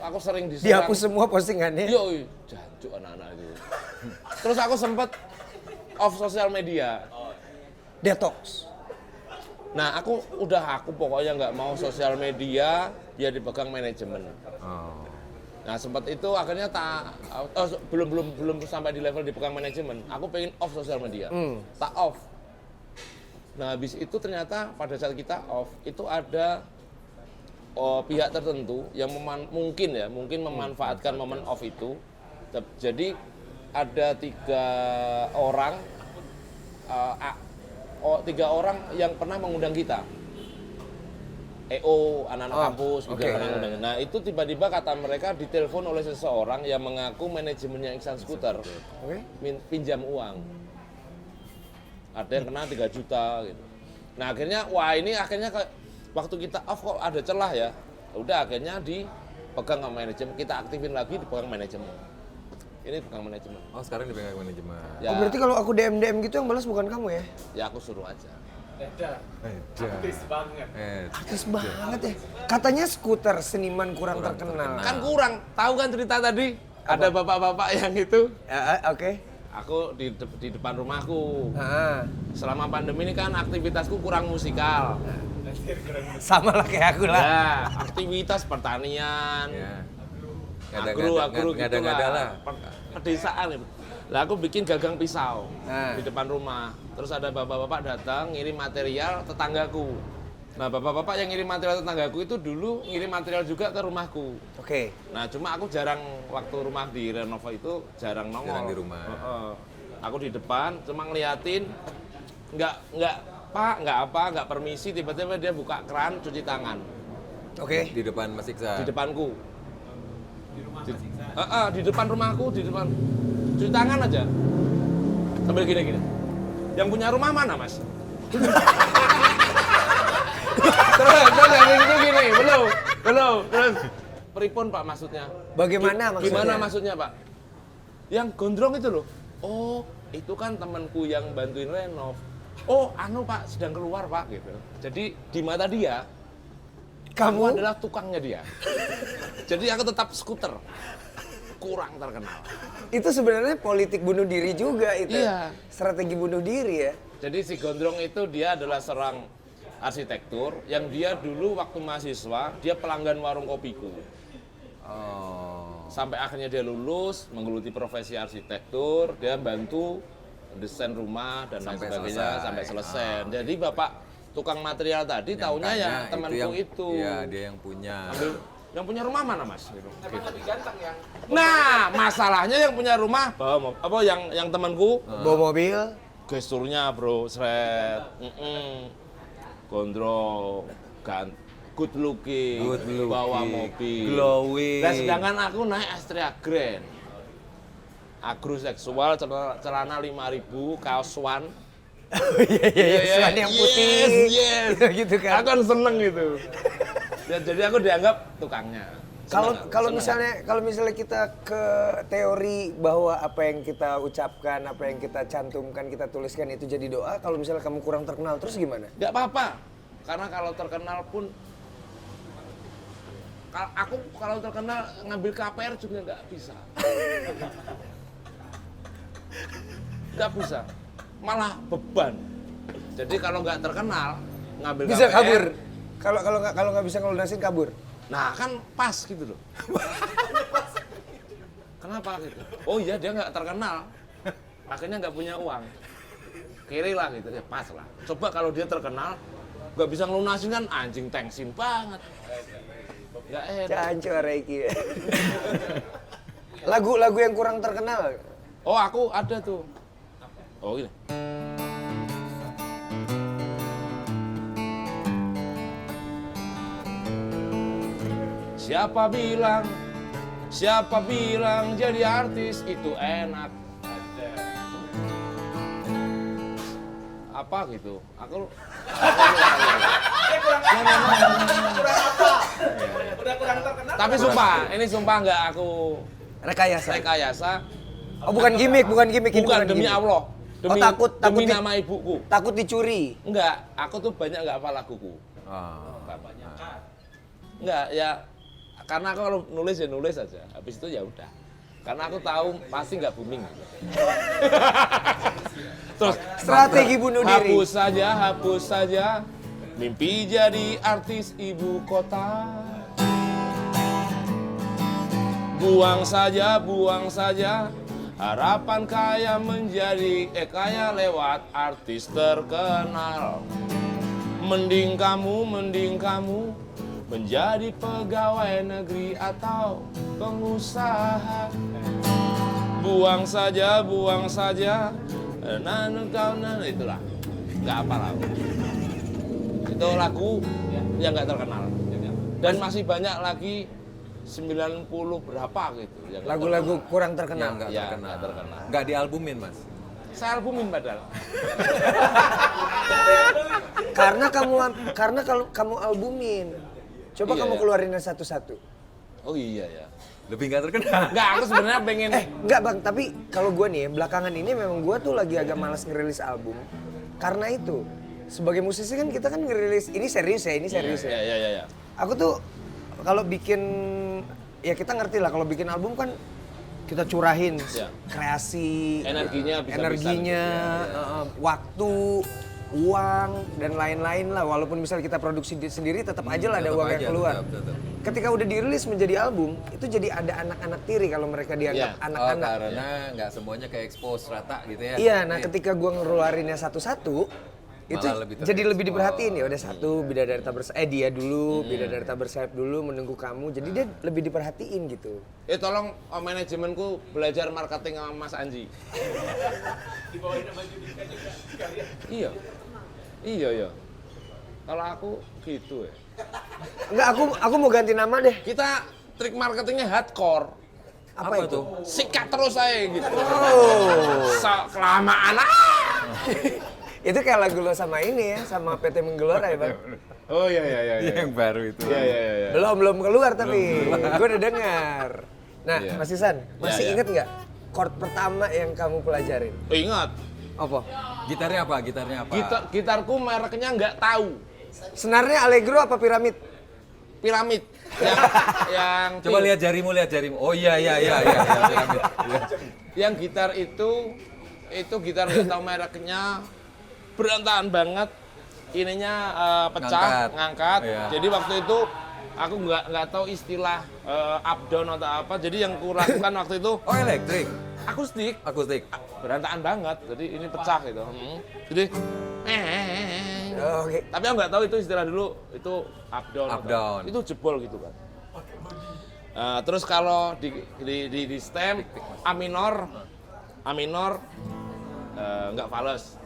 aku sering diserang. Dihapus semua postingannya. Yoi, jancuk anak-anak itu. Terus aku sempet off sosial media. Detox. Nah, aku pokoknya nggak mau sosial media, dia dipegang manajemen. Oh. Nah, sempat itu akhirnya belum sampai di level dipegang manajemen. Aku pengen off sosial media, tak off. Nah, habis itu ternyata pada saat kita off itu ada pihak tertentu yang mungkin memanfaatkan momen off itu. Jadi ada 3 orang. 3 orang yang pernah mengundang kita. EO, anak-anak kampus, juga pernah ngundang. Nah, itu tiba-tiba kata mereka ditelepon oleh seseorang yang mengaku manajemennya Iksan Scooter. Oke. Pinjam uang. Ada yang kena 3 juta gitu. Nah, akhirnya waktu kita off kok ada celah ya. Udah akhirnya dipegang sama manajemen, kita aktifin lagi dipegang manajemen. Ini pegang manajemen. Oh sekarang dipegang manajemen. Ya, Oh, berarti kalau aku DM gitu yang balas bukan kamu ya? ya aku suruh aja. Artis banget. Artis banget ya. Katanya Scooter seniman kurang terkenal. Kan kurang, tahu kan cerita tadi? Ada bapak-bapak yang itu. Oke. Aku di depan rumahku. Ah, Selama pandemi ini kan aktivitasku kurang musikal. sama lah kayak aku lah. Ya, aktivitas pertanian, Ya. agro gitu Ngada-ngada lah. Pedesaan itu. Lah aku bikin gagang pisau Nah. di depan rumah. Terus ada bapak-bapak datang ngirim material tetanggaku. Nah, bapak-bapak yang ngirim material tetanggaku itu dulu ngirim material juga ke rumahku. Oke. Nah, cuma aku jarang waktu rumah di Renova itu jarang nongol. Jarang di rumah. Heeh. Aku di depan cuma ngeliatin nggak permisi, tiba-tiba dia buka keran cuci tangan Oke. Di depan Mas Iksan. di depanku. Di depan rumahku, di depan cuci tangan aja. Sambil gini-gini. Yang punya rumah mana, Mas? terus yang itu gini, belum. Terus pripun Pak maksudnya? Bagaimana maksudnya? Gimana maksudnya Pak? yang gondrong itu loh. Oh, itu kan temanku yang bantuin renov. Oh, anu Pak, sedang keluar Pak, gitu. Jadi di mata dia, aku adalah tukangnya dia. Jadi aku tetap skuter, kurang terkenal. Itu sebenarnya politik bunuh diri juga itu. Iya. Strategi bunuh diri ya. Jadi si gondrong itu dia adalah seorang arsitektur yang dia dulu waktu mahasiswa, dia pelanggan warung kopiku. Sampai akhirnya dia lulus, menggeluti profesi arsitektur, dia bantu desain rumah dan lain sebagainya sampai selesai. Jadi bapak tukang material tadi taunya ya temanku itu. Iya, dia yang punya. Yang punya rumah mana mas? Gitu. Nah, masalahnya yang punya rumah bawa apa yang temanku Bawa mobil. gesturnya bro, seret, gondrong, good looking, bawa mobil, glowing. Dan sedangkan aku naik Astrea Grand, agroseksual, celana 5.000, kaos Swan. Swan yang putih. Yes. Gitu kan. Aku kan seneng gitu. Ya, jadi aku dianggap tukangnya. Kalau misalnya kita ke teori bahwa apa yang kita ucapkan, apa yang kita cantumkan, kita tuliskan itu jadi doa, kalau misalnya kamu kurang terkenal terus gimana? Nggak apa-apa, karena kalau terkenal pun aku kalau terkenal ngambil KPR juga nggak bisa. Nggak bisa, malah beban. Jadi kalau nggak terkenal ngambil Bisa KPR, kabur. Kalau nggak bisa ngelunasin kabur. nah kan pas gitu loh. Kenapa gitu? Oh iya dia nggak terkenal, akhirnya nggak punya uang. Kiri lah gitu, ya pas lah. Coba kalau dia terkenal, nggak bisa ngelunasin kan anjing tengsin banget. Nggak enak. Cancur Reiki. Lagu-lagu yang kurang terkenal. Oh aku ada tuh. Oh gini. Siapa bilang jadi artis itu enak. Apa gitu? Aku Udah kurang terkenal. tapi sumpah, ini sumpah nggak aku Rekayasa. rekayasa. Oh bukan gimmick. Ini Bukan demi gimmick. Allah. Demi, takut demi di- nama ibuku. Takut dicuri. Enggak, aku tuh banyak nggak hafal laguku. Enggak, ya karena aku kalau nulis ya nulis aja. Habis itu ya udah. Karena aku tahu pasti nggak booming. Terus Strategi bunuh diri. hapus saja mimpi jadi artis ibu kota. Buang saja harapan kaya menjadi kaya lewat artis terkenal. Mending kamu menjadi pegawai negeri atau pengusaha. Buang saja, itulah, nggak apa lah. Itu lagu yang nggak terkenal. Dan masih banyak lagi 90 berapa gitu. yang nggak Lagu-lagu terkenal. kurang terkenal. Nggak Ya, terkenal. nggak terkenal. Nggak dialbumin mas. Saya albumin padahal. Karena kalau kamu albumin. Coba Iya, kamu ya. keluarinnya satu-satu. Oh iya ya. Lebih nggak terkenal. Nggak, aku sebenarnya pengen. Enggak bang, tapi kalau gue nih belakangan ini memang gue tuh lagi agak malas ngerilis album. Karena itu, sebagai musisi kan kita kan ngerilis, ini serius ya. Ya. Aku tuh kalau bikin, ya kita ngerti lah kalau bikin album kan kita curahin Ya. kreasi, Energinya bisa-bisa waktu, uang dan lain-lain lah. Walaupun misalnya kita produksi sendiri, tetap aja lah ada tetap uang yang aja, keluar. tetap. Ketika udah dirilis menjadi album, itu jadi ada anak-anak tiri kalau mereka dianggap Ya. anak-anak. Karena nggak semuanya kayak expose rata gitu ya. Iya, nah ketika gua ngeluarinnya satu-satu, itu Malah lebih jadi lebih terekspos. diperhatiin. Ya udah satu bidadari tak bersayap, dia dulu bidadari tak bersayap dulu menunggu kamu. Jadi dia lebih diperhatiin gitu. Tolong manajemenku belajar marketing sama Mas Anji. Dibawain sama Judika juga sekalian. Iya. Kalau aku gitu ya. Enggak, aku mau ganti nama deh. Kita trik marketingnya hardcore. Apa itu? Sikat terus saya gitu. Oh. Kelamaan Itu kayak lagu lo sama ini ya, sama PT Menggelora ya, Bang. Oh iya. Yang baru itu. Iya. Belum keluar tapi gue udah dengar. Nah, Iya. Mas Isan, masih Iya. inget nggak chord pertama yang kamu pelajarin? Ingat, Apa? Gitarnya apa? Gitarnya apa? gitarku mereknya nggak tahu. Senarnya Allegro apa piramid? Piramid. Yang Coba pink. lihat jarimu. Oh iya piramid. Iya. Yang gitar itu gitar nggak tahu mereknya, berantakan banget. Ininya pecah, ngangkat. Iya. Jadi waktu itu aku nggak tahu istilah up down atau apa. Jadi yang kulakukan waktu itu Oh elektrik. akustik. Berantakan banget. Jadi ini pecah gitu. Jadi Oke. tapi aku nggak tahu itu istilah dulu itu up down. Up down. Itu jebol gitu kan. Terus kalau di stem A minor nggak fals.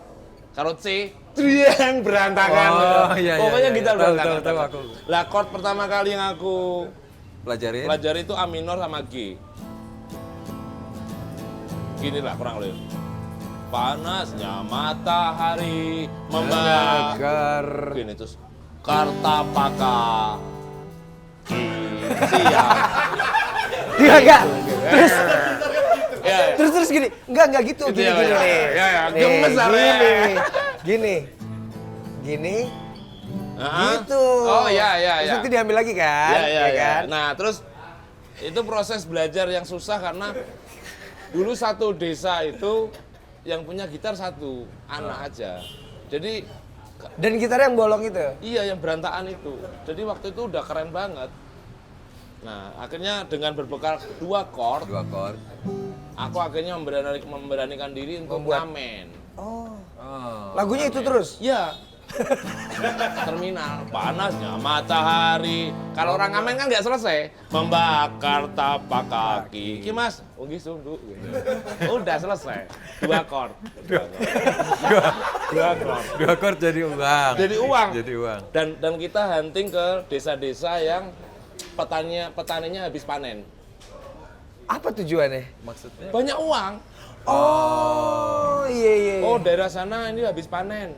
Kalau C yang berantakan. Oh, iya, Pokoknya iya. gitar Tahu, berantakan. tahu aku. Lah chord pertama kali yang aku Pelajarin. pelajari itu A minor sama G. Gini lah kurang lebih. Panasnya matahari membakar. Gini terus. Kartapaka. Siap. Enggak. Terus Ya, ya. terus gini. Enggak gitu. Gitu Gini ya, gini ya, nih. ya, ya. Nih, Gemes soalnya. Gini. Heeh. Gitu. Oh ya ya Terus ya. nanti diambil lagi kan? Ya, ya, ya. kan? Nah, terus itu proses belajar yang susah karena dulu satu desa itu yang punya gitar satu anak aja. Jadi Dan gitar yang bolong itu. iya yang berantakan itu. Jadi waktu itu udah keren banget. Nah, akhirnya dengan berbekal 2 chord, aku akhirnya memberanikan diri untuk ngamen. Oh. Oh. Lagunya itu terus. Iya. Terminal panasnya matahari. Kalau orang ngamen kan nggak selesai. Membakar tapak kaki. Ki Mas, ugi sungguh. Udah selesai. 2 chord. 2 chord. 2 chord jadi uang. Jadi uang. Jadi uang. Dan kita hunting ke desa-desa yang petaninya habis panen. Apa tujuannya? Maksudnya? Banyak uang. Oh, iya. Oh, daerah sana ini habis panen.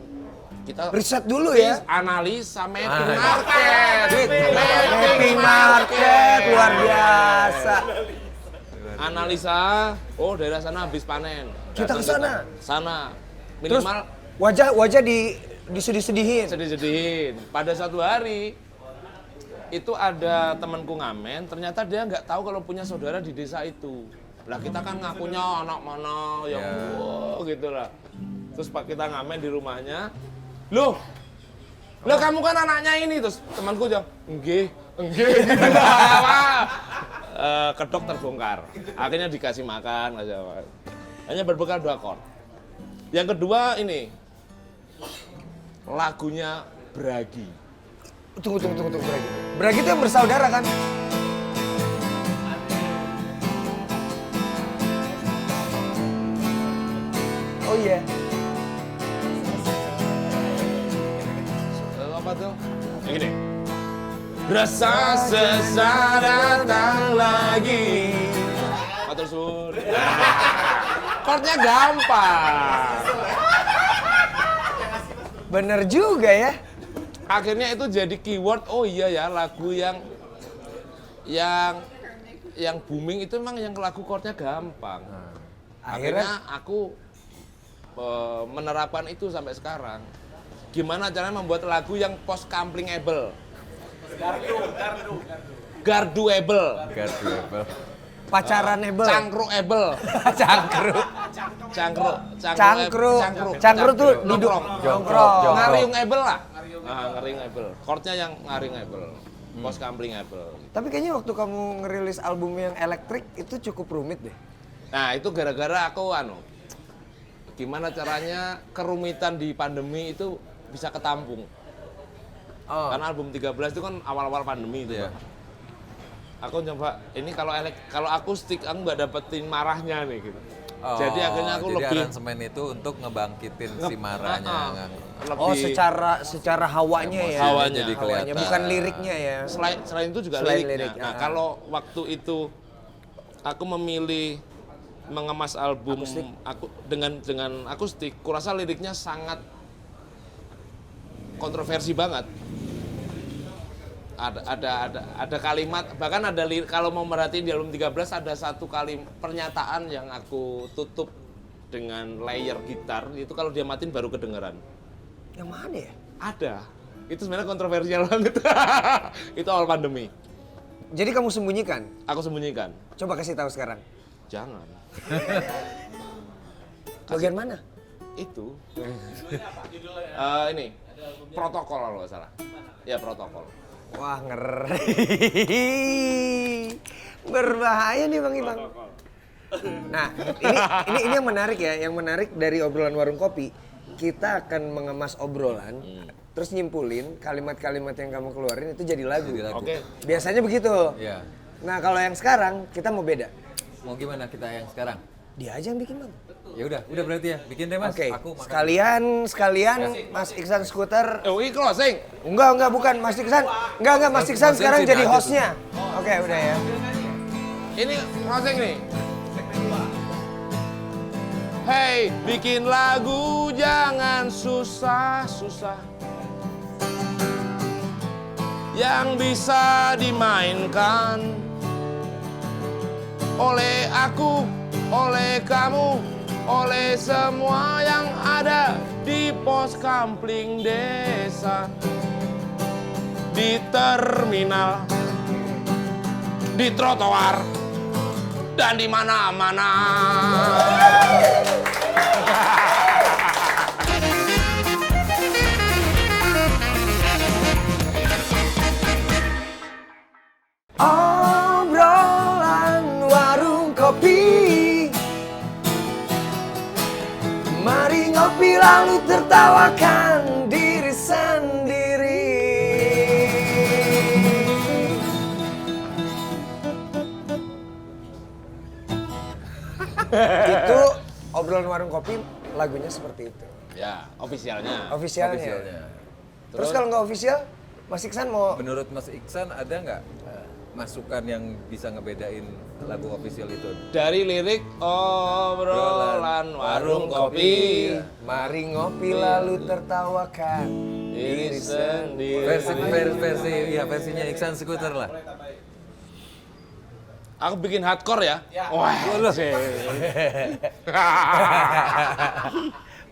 Kita Riset dulu ya. analisa mapping market. Mapping market luar biasa. Analisa, oh daerah sana habis panen. Kita ke sana. Sana. Terus Minimal wajah disedih-sedihin. sedih-sedihin. Pada satu hari itu ada temanku ngamen, ternyata dia nggak tahu kalau punya saudara di desa itu. Lah kita kan ngakunya anak mana yang wow gitu lah. Terus pak kita ngamen di rumahnya, loh kamu kan anaknya ini. Terus temanku jawab, enggih gitu lah. Kedok terbongkar, akhirnya dikasih makan aja. Hanya berbekal 2 chord. Yang kedua ini lagunya Bragi. Tunggu Bragi. Bragi itu yang bersaudara kan? Oh iya. Apa tuh? Yang ini. Rasa sesat datang lagi. Matur suwun. Chordnya gampang. Bener juga ya. Akhirnya itu jadi keyword. Oh iya ya, lagu yang booming itu memang yang lagu chordnya gampang. Akhirnya aku menerapkan itu sampai sekarang. Gimana caranya membuat lagu yang post complimentable? Garduable. Pacaranable. Cangkrukable. Cangkruk tuh duduk nongkrong. Ngariungable lah. Nah, ngariungable. Chordnya yang ngariungable. Post complimentable. Tapi kayaknya waktu kamu ngerilis album yang elektrik itu cukup rumit deh. Nah, itu gara-gara aku gimana caranya kerumitan di pandemi itu bisa ketampung. Karena album 13 itu kan awal-awal pandemi itu, Pak. Aku coba ini kalau akustik aku nggak dapetin marahnya nih gitu. Jadi akhirnya aku jadi lebih aransemen itu untuk ngebangkitin si marahnya. lebih secara hawanya ya. Hawanya. Jadi kelihatan. Bukan liriknya ya. selain itu juga Selain liriknya. lirik, Nah, kalau waktu itu aku memilih mengemas album aku dengan akustik, kurasa liriknya sangat kontroversi banget. Ada kalimat, bahkan kalau mau merhatiin di album 13 ada satu kali pernyataan yang aku tutup dengan layer gitar, itu kalau dia matiin baru kedengeran. Yang mana ya? Ada. Itu sebenarnya kontroversial banget. Itu awal pandemi. Jadi kamu sembunyikan? Aku sembunyikan. Coba kasih tahu sekarang. Jangan. Bagian mana? Itu. Ini protokol kalau nggak salah. Ya protokol. Wah, ngeri. Berbahaya nih Bang Ibang. Nah, ini yang menarik ya. Yang menarik dari obrolan warung kopi, kita akan mengemas obrolan, terus nyimpulin kalimat-kalimat yang kamu keluarin itu jadi lagu. Oke. Biasanya begitu. Iya. Nah, kalau yang sekarang kita mau beda. Mau gimana kita yang sekarang? Dia aja yang bikin, Bang. Ya udah berarti ya. Bikin deh Mas. Oke. Aku makan. Sekalian Mas Iksan Skuter. Oh, ini closing. Enggak, bukan Mas Iksan. Enggak, Mas Iksan Mas sekarang Iksan jadi aja hostnya. Oke, udah ya. Ini closing nih. Hey, bikin lagu jangan susah-susah. Yang bisa dimainkan oleh aku, oleh kamu, oleh semua yang ada di pos kampling desa, di terminal, di trotoar, dan di mana-mana. Obrolan warung kopi. Mari ngopi lalu tertawakan diri sendiri. Itu obrolan warung kopi, lagunya seperti itu. Ya, ofisialnya. Ofisialnya. Terus kalau nggak ofisial, Mas Iksan mau Menurut Mas Iksan ada nggak masukan yang bisa ngebedain lagu official itu? Dari lirik obrolan warung kopi, mari ngopi lalu tertawakan diri sendiri. Versinya Iksan Skuter lah. Aku bikin hardcore ya. Wah,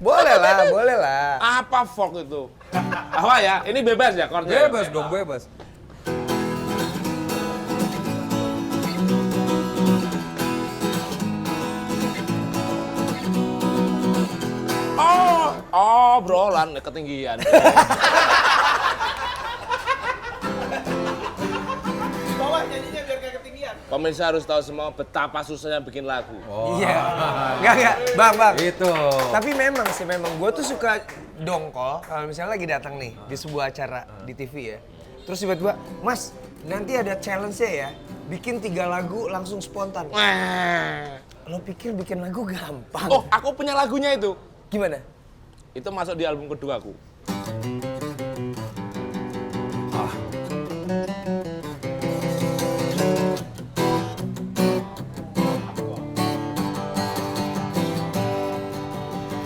boleh lah. apa folk itu? Apa ya? Ini bebas ya chordnya? Bebas dong, bebas. Obrolan ketinggian. Di bawah nyanyinya biar kayak ketinggian. Pemirsa harus tahu semua betapa susahnya bikin lagu. Iya. Enggak, Bang. Itu. Tapi memang gue tuh suka dongkol kalau misalnya lagi datang nih di sebuah acara di TV ya. Terus tiba-tiba, Mas, nanti ada challenge-nya ya. Bikin 3 lagu langsung spontan. Lo pikir bikin lagu gampang? Oh, aku punya lagunya itu. Gimana? Itu masuk di album kedua aku.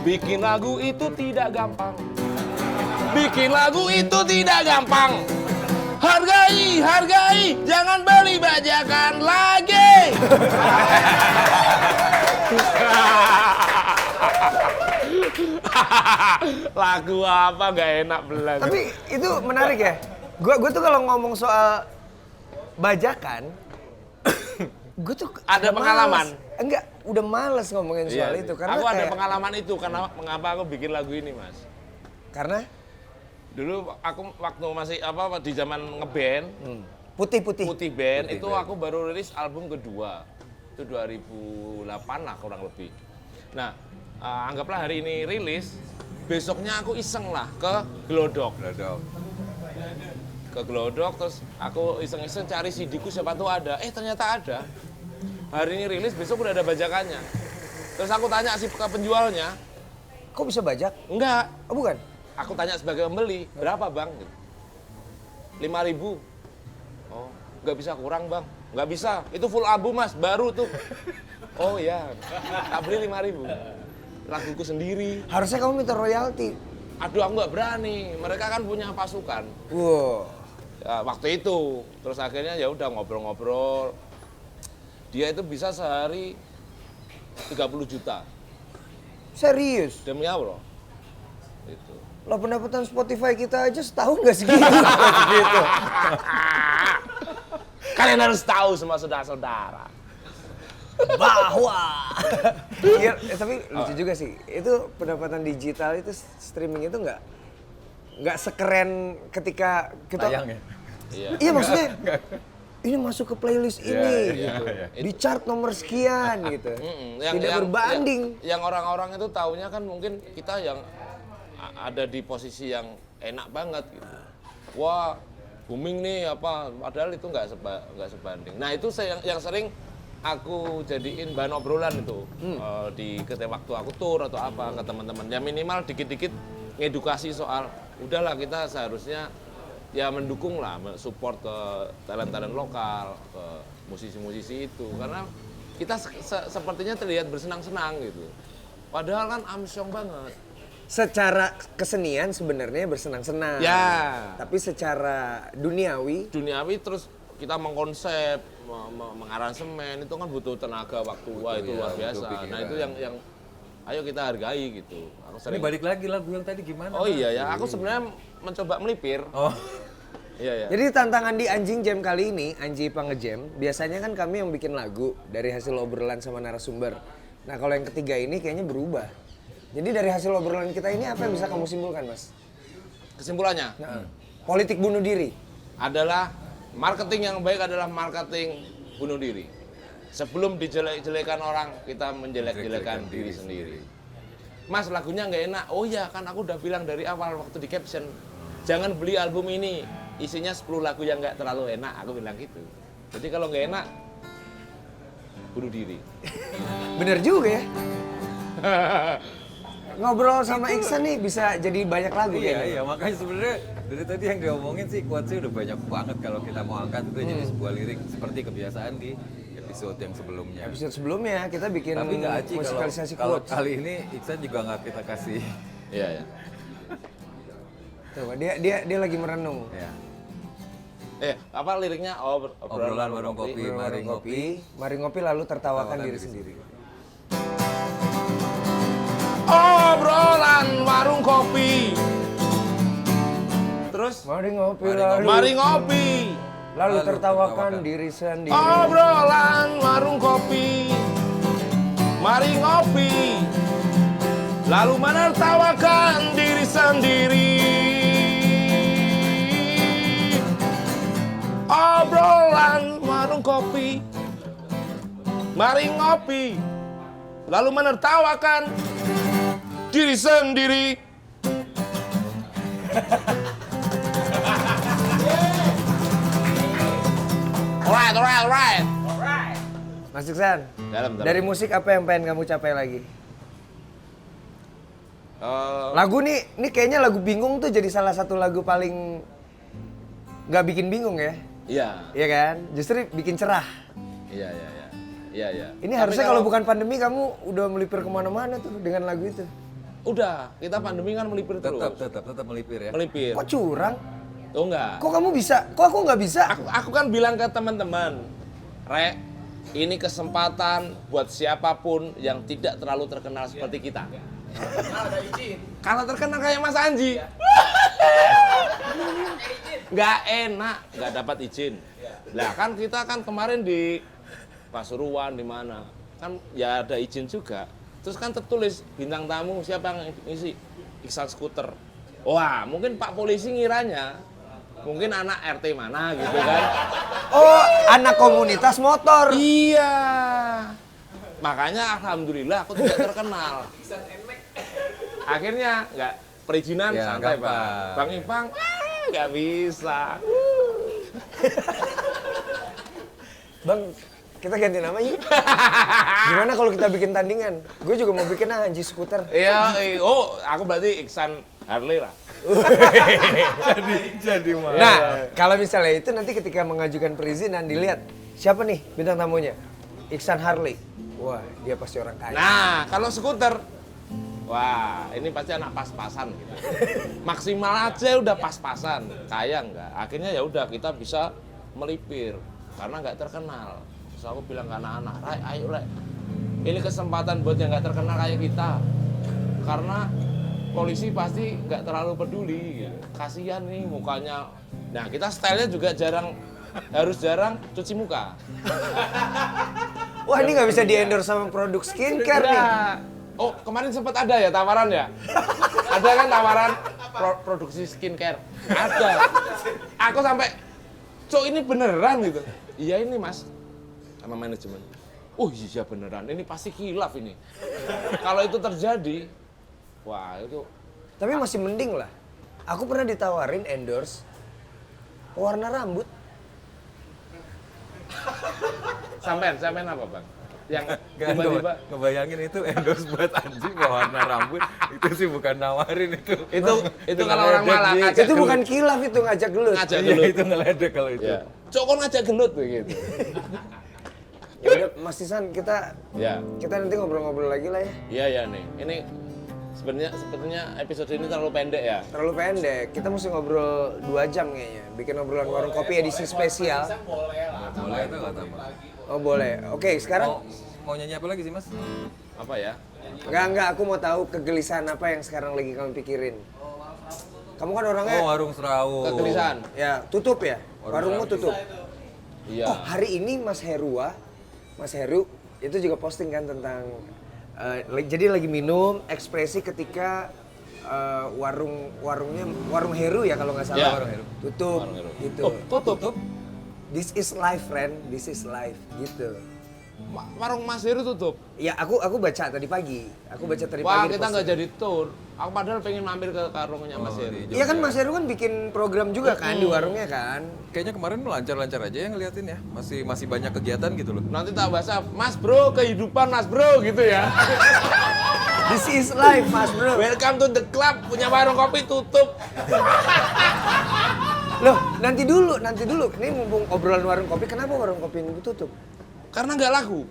Bikin lagu itu tidak gampang. Bikin lagu itu tidak gampang. Hargai, jangan beli bajakan lagi. Lagu apa gak enak belas. Tapi itu menarik ya. Gue tuh kalau ngomong soal bajakan, gue tuh Ada pengalaman? Enggak, udah males ngomongin soal Iya, itu sih. karena aku ada kayak- pengalaman itu karena mengapa aku bikin lagu ini, Mas. Karena Dulu aku waktu masih di zaman ngeband, putih. Putih Band, itu aku baru rilis album kedua. Itu 2008 lah kurang lebih. Nah, anggaplah hari ini rilis, besoknya aku iseng lah ke Glodok. Ke Glodok, terus aku iseng-iseng cari CD-ku siapa tuh ada. Ternyata ada. Hari ini rilis, besok udah ada bajakannya. Terus aku tanya si penjualnya, kok bisa bajak? enggak, Oh bukan? aku tanya sebagai pembeli, berapa bang? 5.000. Oh, nggak bisa kurang bang. Nggak bisa, itu full album mas, baru tuh. Oh iya, tak beli 5.000. Laguku sendiri. Harusnya kamu minta royalti. Aduh aku nggak berani, mereka kan punya pasukan. Wow. waktu itu. Terus akhirnya ya udah ngobrol-ngobrol. Dia itu bisa sehari 30 juta. Serius? Demi Allah. Itu. Lah pendapatan Spotify kita aja setahun nggak segitu. Segitu. Kalian harus tahu semua saudara-saudara. Bahwa. Iya, tapi lucu juga sih. Itu pendapatan digital itu streaming itu nggak sekeren ketika kita. Tayang ya? Iya. Iya maksudnya. Ini masuk ke playlist ini gitu. Di chart nomor sekian gitu. Tidak berbanding. Yang orang-orang itu taunya kan mungkin kita yang ada di posisi yang enak banget gitu. Wah, booming nih apa, padahal itu nggak sebanding. Nah itu yang sering aku jadiin bahan obrolan itu di ketika waktu aku tur atau apa ke teman-teman. Ya minimal dikit-dikit ngedukasi soal udahlah kita seharusnya ya mendukung lah, support ke talent-talent lokal, ke musisi-musisi itu. Karena kita sepertinya terlihat bersenang-senang gitu. Padahal kan amsyong banget. Secara kesenian sebenarnya bersenang-senang. Ya. Tapi secara duniawi Terus kita mengkonsep, mengaransemen itu kan butuh tenaga, waktu, wah itu luar biasa. Nah itu yang ayo kita hargai gitu. Ini balik lagi lagu yang tadi gimana? Oh iya ya, aku sebenarnya mencoba melipir. Oh. Iya ya. Jadi tantangan di Anjing Jam kali ini, Anji Pangejam, biasanya kan kami yang bikin lagu dari hasil obrolan sama narasumber. Nah kalau yang ketiga ini kayaknya berubah. Jadi dari hasil obrolan kita ini apa yang bisa kamu simpulkan, Mas? Kesimpulannya Politik bunuh diri. adalah marketing yang baik adalah marketing bunuh diri. Sebelum dijelek-jelekan orang, kita menjelek-jelekan diri sendiri. Mas, lagunya nggak enak. Oh iya, kan aku udah bilang dari awal waktu di caption, jangan beli album ini, isinya 10 lagu yang nggak terlalu enak. Aku bilang gitu. Jadi kalau nggak enak, bunuh diri. Bener juga ya. Ngobrol sama Iksan nih bisa jadi banyak lagu kayaknya. Iya, makanya sebenarnya dari tadi yang diomongin sih quotes-nya udah banyak banget kalau kita mau angkat itu jadi sebuah lirik seperti kebiasaan di episode yang sebelumnya. Episode sebelumnya kita bikin Tapi nggak aci musikalisasi kalau quotes. kali ini Iksan juga nggak kita kasih. Iya ya. Coba dia lagi merenung. Ya. Apa liriknya? Obrolan warung kopi, mari ngopi. Mari ngopi lalu tertawakan diri sendiri. Obrolan warung kopi. Terus? Mari ngopi Mari lalu. Mari ngopi. Lalu tertawakan diri sendiri. Obrolan warung kopi. Mari ngopi. Lalu menertawakan diri sendiri. Obrolan warung kopi. Mari ngopi. Lalu menertawakan diri sendiri. Alright. Mas Iksan, Dalam. dari musik apa yang pengen kamu capai lagi? Lagu ini kayaknya lagu bingung tuh jadi salah satu lagu paling nggak bikin bingung ya? Iya. Iya kan? Justru bikin cerah. Iya. Ini harusnya kalau bukan pandemi kamu udah melipir kemana-mana tuh dengan lagu itu. Udah, kita pandemi kan melipir terus. Tetap melipir ya. Melipir. Kok curang? Oh enggak. Kok kamu bisa? Kok aku nggak bisa? Aku kan bilang ke teman-teman, Rek, ini kesempatan buat siapapun yang tidak terlalu terkenal seperti kita. Kalau terkenal kayak Mas Anji, nggak enak, nggak dapat izin. Lah kan kita kan kemarin di Pasuruan di mana, kan ya ada izin juga. Terus kan tertulis bintang tamu siapa yang ngisi, Iksan Skuter. Wah, mungkin Pak Polisi ngiranya, mungkin anak RT mana gitu kan. Oh, anak komunitas motor. Iya. Makanya alhamdulillah aku tidak terkenal. Akhirnya nggak perizinan Ya, santai gampang. Bang. Bang Ipang, nggak bisa. Bang, kita ganti nama yuk. Gimana kalau kita bikin tandingan? Gue juga mau bikin Anji Skuter. Iya, aku berarti Iksan Harley lah. Jadi mah. Nah, kalau misalnya itu nanti ketika mengajukan perizinan dilihat siapa nih bintang tamunya? Iksan Harley. Wah, dia pasti orang kaya. Nah, kalau skuter wah ini pasti anak pas-pasan gitu. Maksimal aja udah pas-pasan, kaya enggak. Akhirnya ya udah kita bisa melipir karena nggak terkenal. Terus aku bilang ke anak-anak, Rai, ayo Rai, ini kesempatan buat yang nggak terkenal kayak kita. Karena polisi pasti nggak terlalu peduli, gitu. Kasihan nih mukanya. Nah kita stylenya juga harus jarang cuci muka. Wah ini nggak bisa di-endorse sama produk skincare nih. Oh kemarin sempat ada ya tawaran ya? Ada kan tawaran produksi skincare? Ada. Aku sampai, Cok ini beneran gitu? Iya ini mas, sama manajemen. Oh iya beneran, ini pasti khilaf ini. Kalau itu terjadi, wah itu. Tapi masih mending lah. Aku pernah ditawarin endorse warna rambut. Sampean apa bang? Yang Gak tiba-tiba ngebayangin itu endorse buat anjing warna rambut itu sih bukan nawarin itu kalau orang Malang ngajak Itu bukan gelut. kilaf, itu ngajak gelut. Ngajak iya gelut. itu ngeledek kalau itu Ya. Cok kok ngajak gelut begitu. Ya udah Mas Tisan, kita Ya. nanti ngobrol-ngobrol lagi lah ya. Iya nih. Ini sebenarnya episode ini terlalu pendek ya. Terlalu pendek. Kita mesti ngobrol 2 jam kayaknya. Bikin obrolan warung kopi edisi spesial. boleh itu kata Mas. Oh boleh. Oke, sekarang Mau nyanyi apa lagi sih Mas? Apa ya? enggak, aku mau tahu kegelisahan apa yang sekarang lagi kamu pikirin. Kamu kan orangnya Warung Serawung. Kegelisahan. ya tutup ya. Warungmu tutup. Iya. Oh, hari ini Mas Heru itu juga posting kan tentang jadi lagi minum ekspresi ketika warung Heru ya kalau nggak salah. Ya. Warung Heru. Tutup Warung Heru. gitu. Oh, tutup. This is life, friend. This is life gitu. Warung Mas Heru tutup. Ya aku baca tadi pagi. Aku baca tadi Wah, pagi. kita nggak jadi tour. Aku padahal pengen mampir ke warungnya Mas Heru. di Iya kan Mas Heru kan bikin program juga kan di warungnya kan. Kayaknya kemarin lancar-lancar aja yang ngeliatin ya. Masih banyak kegiatan gitu loh. Nanti tak bahasa, Mas Bro, kehidupan Mas Bro gitu ya. This is life, Mas Bro. Welcome to the club, punya warung kopi tutup. Loh, nanti dulu. Ini mumpung obrolan warung kopi, kenapa warung kopi ini tutup? Karena nggak laku.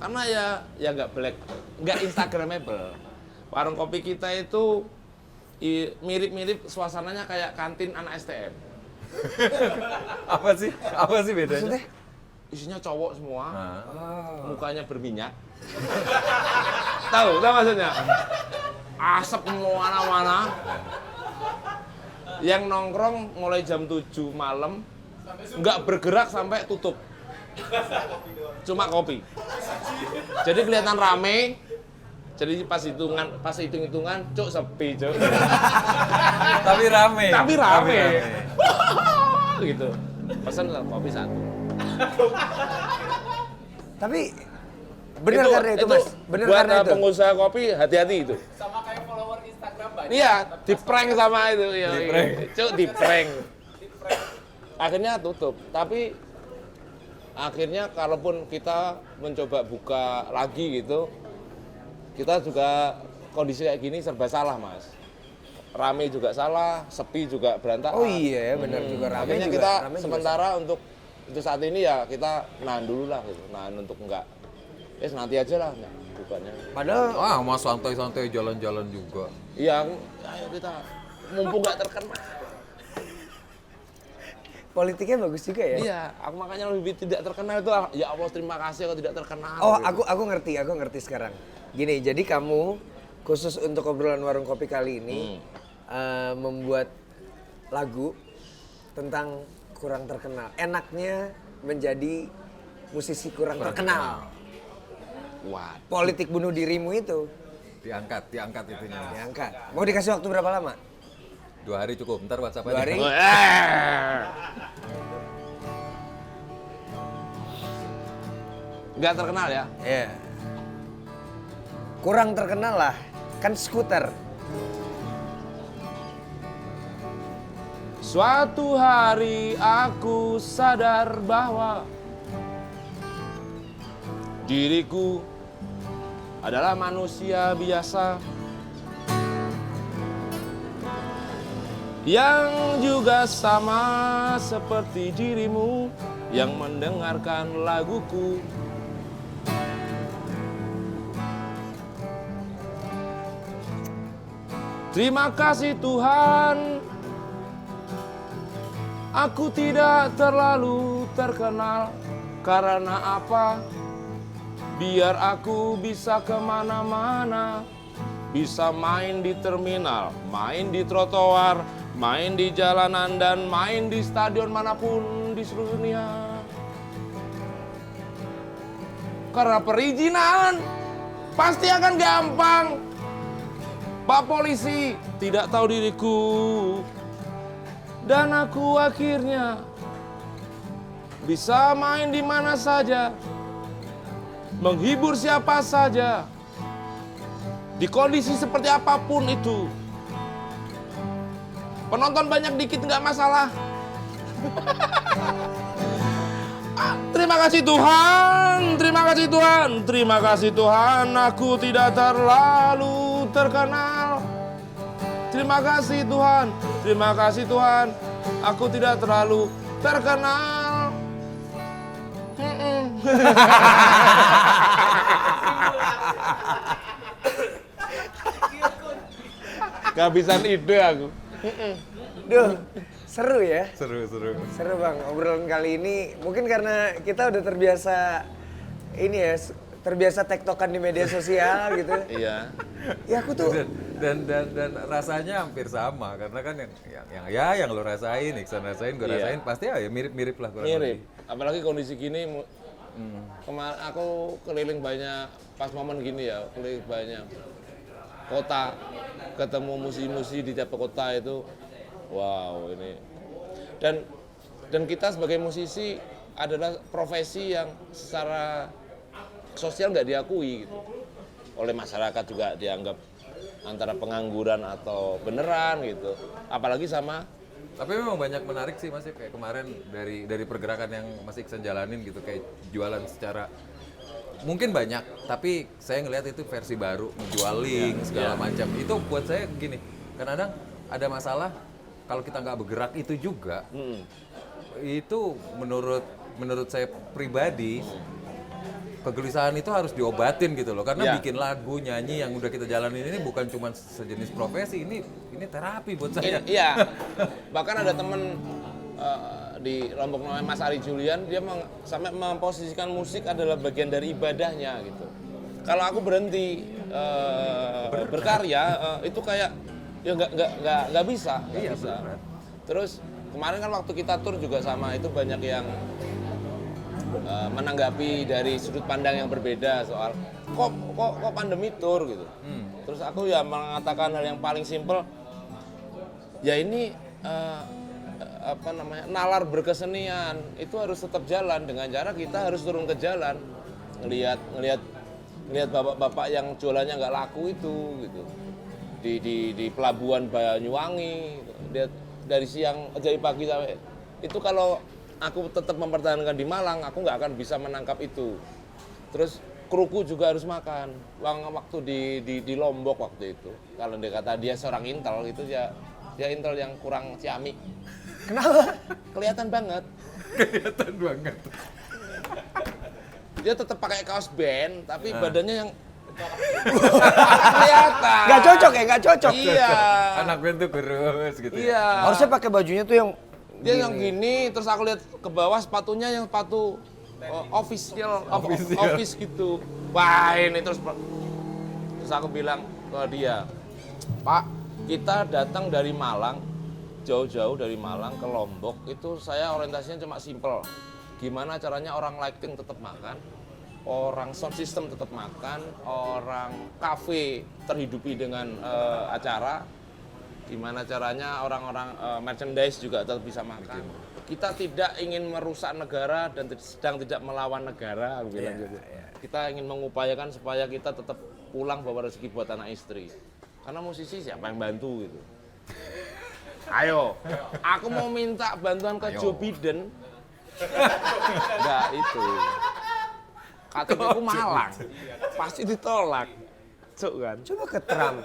Karena ya nggak instagramable. Warung kopi kita itu mirip-mirip suasananya kayak kantin anak STM. Apa sih bedanya? Maksudnya? Isinya cowok semua, Nah. mukanya berminyak. Tahu maksudnya? Asap kemana-mana. Yang nongkrong mulai jam 7 malam, nggak bergerak sampai tutup. Cuma kopi. Jadi kelihatan rame. Jadi pas hitung-hitungan, cuk sepi, cuk. Tapi rame. Gitu. Pesan kopi 1. Tapi benar karena itu Mas. Benar buat karena itu. pengusaha kopi hati-hati itu. Sama kayak follower Instagram banyak. Iya, di-prank sama itu. Iya. Di-prank. Cuk, di-prank. Akhirnya tutup. Tapi akhirnya kalaupun kita mencoba buka lagi gitu, kita juga kondisi kayak gini serba salah, Mas. Rame juga salah, sepi juga berantakan. Oh iya ya, benar juga rame Akhirnya juga. kita rame juga. sementara untuk saat ini ya kita nahan dulu lah gitu. Nahan untuk enggak. Nanti aja lah bukanya. Padahal Wah, Mas santai-santai jalan-jalan juga. Iya, ayo kita mumpung nggak terkenal. politiknya bagus juga ya. Iya, aku makanya lebih tidak terkenal itu. Ya Allah, terima kasih aku tidak terkenal. Oh, gitu. aku ngerti sekarang. Gini, jadi kamu khusus untuk obrolan warung kopi kali ini membuat lagu tentang kurang terkenal. Enaknya menjadi musisi kurang terkenal. Wah, Politik bunuh dirimu itu Diangkat itunya. diangkat. Mau dikasih waktu berapa lama? 2 hari cukup, ntar WhatsApp 2 aja. hari? nggak terkenal ya? Iya. Kurang terkenal lah, kan skuter. Suatu hari aku sadar bahwa diriku adalah manusia biasa yang juga sama seperti dirimu yang mendengarkan laguku. Terima kasih Tuhan, aku tidak terlalu terkenal. Karena apa? Biar aku bisa kemana-mana. Bisa main di terminal, main di trotoar, main di jalanan, dan main di stadion manapun di seluruh dunia. Karena perizinan pasti akan gampang. Pak polisi tidak tahu diriku, dan aku akhirnya bisa main di mana saja, menghibur siapa saja, di kondisi seperti apapun itu. Penonton banyak dikit nggak masalah. Terima kasih Tuhan, terima kasih Tuhan, terima kasih Tuhan, aku tidak terlalu terkenal. Terima kasih Tuhan, terima kasih Tuhan, aku tidak terlalu terkenal. Kehabisan ide aku. Duh, seru ya. Seru. Seru Bang, obrolan kali ini mungkin karena kita udah terbiasa ini ya, terbiasa tektokan di media sosial gitu. Iya. Ya aku tuh Dan rasanya hampir sama karena kan yang lo rasain, Iksan rasain, gue Iya. rasain pasti ya mirip-mirip lah kurang Mirip. lebih. Apalagi kondisi gini, kemarin aku keliling banyak, pas momen gini ya, keliling banyak kota, ketemu musisi-musisi di tiap kota itu, wow ini. Dan kita sebagai musisi adalah profesi yang secara sosial nggak diakui gitu. Oleh masyarakat juga dianggap antara pengangguran atau beneran gitu. Apalagi sama. Tapi memang banyak menarik sih Mas, kayak kemarin dari pergerakan yang Mas Iksan jalanin gitu, kayak jualan secara mungkin banyak, tapi saya ngelihat itu versi baru, menjual link segala macam. Itu buat saya gini, kadang-kadang ada masalah kalau kita nggak bergerak itu juga. Itu menurut saya pribadi, kegelisahan itu harus diobatin gitu loh, karena bikin lagu, nyanyi yang udah kita jalanin ini bukan cuma sejenis profesi, ini terapi buat saya. Iya. Bahkan ada temen di Lombok namanya Mas Ari Julian, dia sampai memposisikan musik adalah bagian dari ibadahnya gitu. Kalau aku berhenti berkarya, itu kayak ya nggak bisa. Iya, Bisa. berat. Terus kemarin kan waktu kita tur juga sama, itu banyak yang menanggapi dari sudut pandang yang berbeda soal kok pandemi tur gitu. Terus aku ya mengatakan hal yang paling simpel, ya ini nalar berkesenian itu harus tetap jalan dengan cara kita harus turun ke jalan, ngelihat bapak-bapak yang jualannya nggak laku itu gitu di pelabuhan Banyuwangi gitu. Lihat dari siang dari pagi sampai itu, kalau aku tetap mempertahankan di Malang, aku nggak akan bisa menangkap itu. Terus kruku juga harus makan. Waktu di Lombok waktu itu, kalau dia kata dia seorang intel itu ya intel yang kurang ciamik. kenapa? Kelihatan banget. Kelihatan banget. Dia tetap pakai kaos band, tapi badannya yang kelihatan. Nggak cocok ya, nggak cocok. Iya. Anak band tuh kurus gitu. Iya. Harusnya pakai bajunya tuh yang Dia yang gini, terus aku lihat ke bawah sepatunya yang sepatu official. Office gitu. Wah ini terus aku bilang ke dia, Pak, kita datang dari Malang, jauh-jauh dari Malang ke Lombok, itu saya orientasinya cuma simple. Gimana caranya orang lighting tetap makan, orang sound system tetap makan, orang kafe terhidupi dengan acara, gimana caranya orang-orang merchandise juga tetap bisa makan. Kita tidak ingin merusak negara dan sedang tidak melawan negara, aku bilang gitu. Kita ingin mengupayakan supaya kita tetap pulang bawa rezeki buat anak istri. Karena musisi siapa yang bantu gitu. Ayo, aku mau minta bantuan ke Joe Biden. Enggak itu. KTP-ku Malang. Pasti ditolak. Cuk kan. coba ke Trump.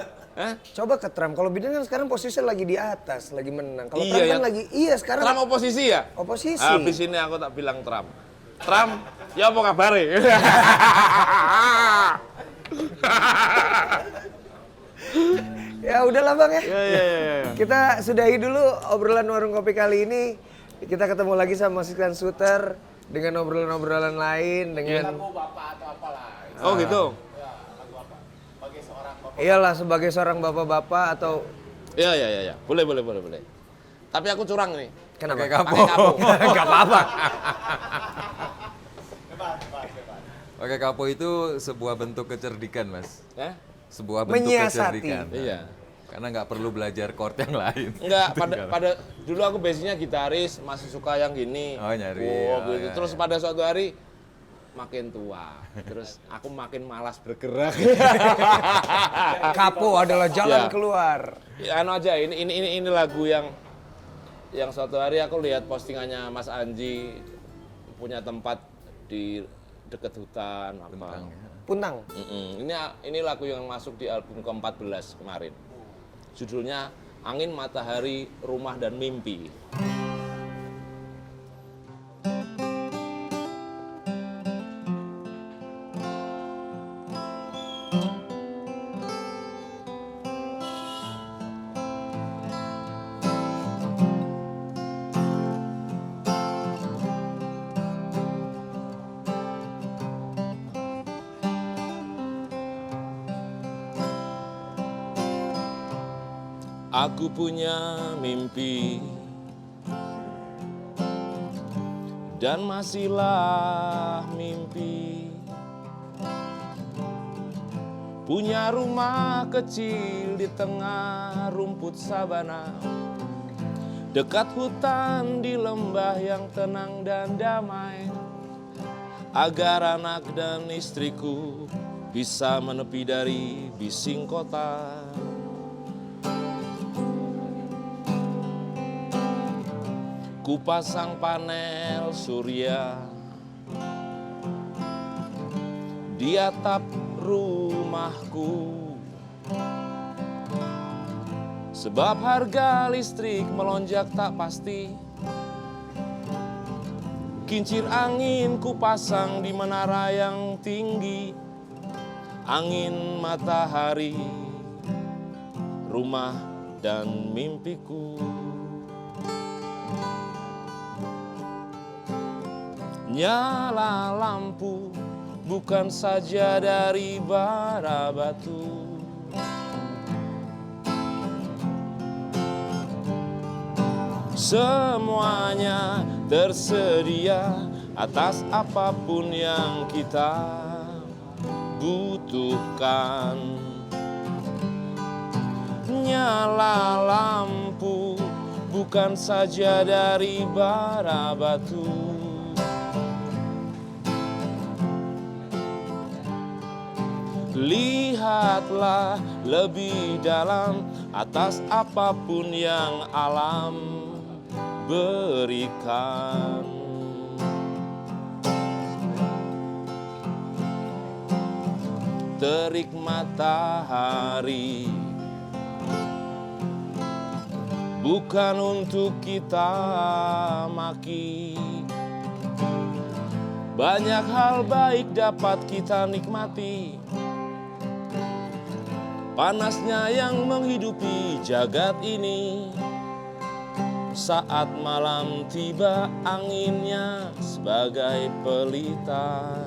Coba ke Trump. Kalau Biden kan sekarang posisinya lagi di atas, lagi menang. Kalau Iya, Trump kan yang- lagi sekarang Trump oposisi ya? oposisi. Habis ini aku tak bilang Trump. Trump, ya apa kabare? Ya udahlah Bang ya. Ya. Kita sudahi dulu obrolan warung kopi kali ini. Kita ketemu lagi sama Mas Iksan Shooter dengan obrolan-obrolan lain dengan Lagu bapak atau apalah. Oh gitu. Ya, lagu apa? Sebagai seorang bapak. iyalah sebagai seorang bapak-bapak atau Ya. Boleh. Tapi aku curang nih. kenapa? Pakai kapo. Pakai kapo. Enggak apa-apa. Bebas. Pakai kapo itu sebuah bentuk kecerdikan, Mas. Ya? Sebuah bentuk Menyiasati. kecerdikan. Iya. Karena nggak perlu belajar chord yang lain. Enggak, pada dulu aku basicnya gitaris, masih suka yang gini. Oh, nyari. Gitu. Terus pada suatu hari makin tua, terus aku makin malas bergerak. Kapo adalah jalan Ya. keluar. Ya, anu aja, ini lagu yang suatu hari aku lihat postingannya Mas Anji punya tempat di dekat hutan apa. Puntang. Ini lagu yang masuk di album ke-14 kemarin. Judulnya Angin, Matahari, Rumah dan Mimpi. Aku punya mimpi dan masihlah mimpi, punya rumah kecil di tengah rumput sabana, dekat hutan di lembah yang tenang dan damai, agar anak dan istriku bisa menepi dari bising kota. Ku pasang panel surya di atap rumahku, sebab harga listrik melonjak tak pasti. Kincir angin ku pasang di menara yang tinggi, angin, matahari, rumah dan mimpiku. Nyala lampu bukan saja dari bara batu, semuanya tersedia atas apapun yang kita butuhkan. Nyala lampu bukan saja dari bara batu, lihatlah lebih dalam atas apapun yang alam berikan. Terik matahari bukan untuk kita maki, banyak hal baik dapat kita nikmati. Panasnya yang menghidupi jagat ini, saat malam tiba anginnya sebagai pelita.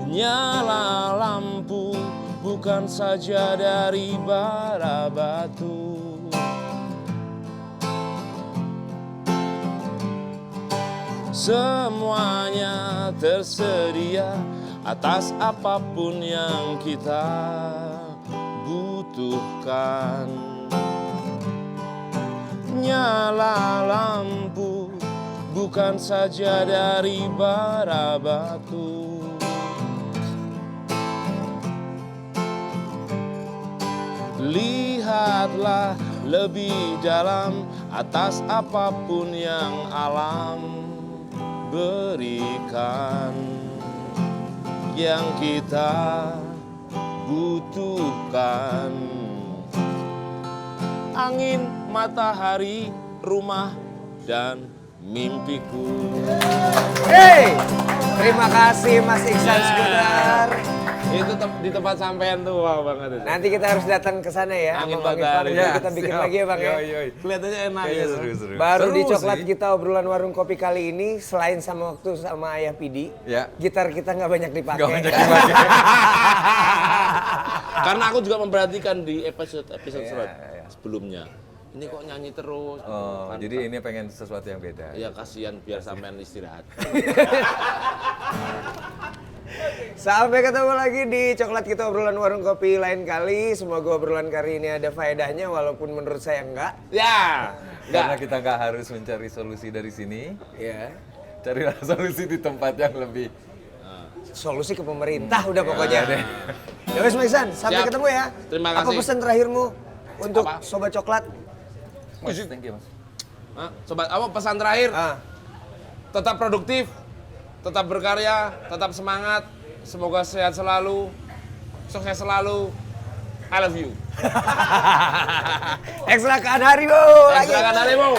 Nyala lampu bukan saja dari bara batu, semuanya tersedia atas apapun yang kita butuhkan. Nyala lampu bukan saja dari bara batu, lihatlah lebih dalam atas apapun yang alam berikan. Yang kita butuhkan, angin, matahari, rumah, dan mimpiku. Hey, terima kasih Mas Iksan Shooter. Itu di tempat sampean tuh wow banget itu. Nanti kita harus datang ke sana ya. Angin ngomongin Bagari. Papua, kita bikin lagi ya Bang ya. Kelihatannya enak Kayaknya ya. seru-seru. Baru Seru di coklat sih. kita obrolan warung kopi kali ini, selain sama waktu sama Ayah Pidi, Ya. gitar kita nggak banyak dipakai. Nggak banyak dipakai. Karena aku juga memperhatikan di episode Iya. sebelumnya. Ini kok nyanyi terus. Oh, Kan- jadi ini pengen sesuatu yang beda. Ya kasihan biar sampean istirahat. Sampai ketemu lagi di coklat kita obrolan warung kopi lain kali. Semoga obrolan kali ini ada faedahnya, walaupun menurut saya enggak. Ya. Karena Enggak. kita nggak harus mencari solusi dari sini, Ya. carilah solusi di tempat yang lebih. Solusi ke pemerintah udah pokoknya. Ya wes Maisan, sampai Siap. ketemu ya. Terima Apa kasih. pesan terakhirmu untuk Apa? sobat coklat? Mas, thank you mas. Hah? Sobat, apa pesan terakhir? Ah, Tetap produktif, tetap berkarya, tetap semangat. Semoga sehat selalu, sukses selalu. I love you. ekstra Harimau lagi. Silakan harimu.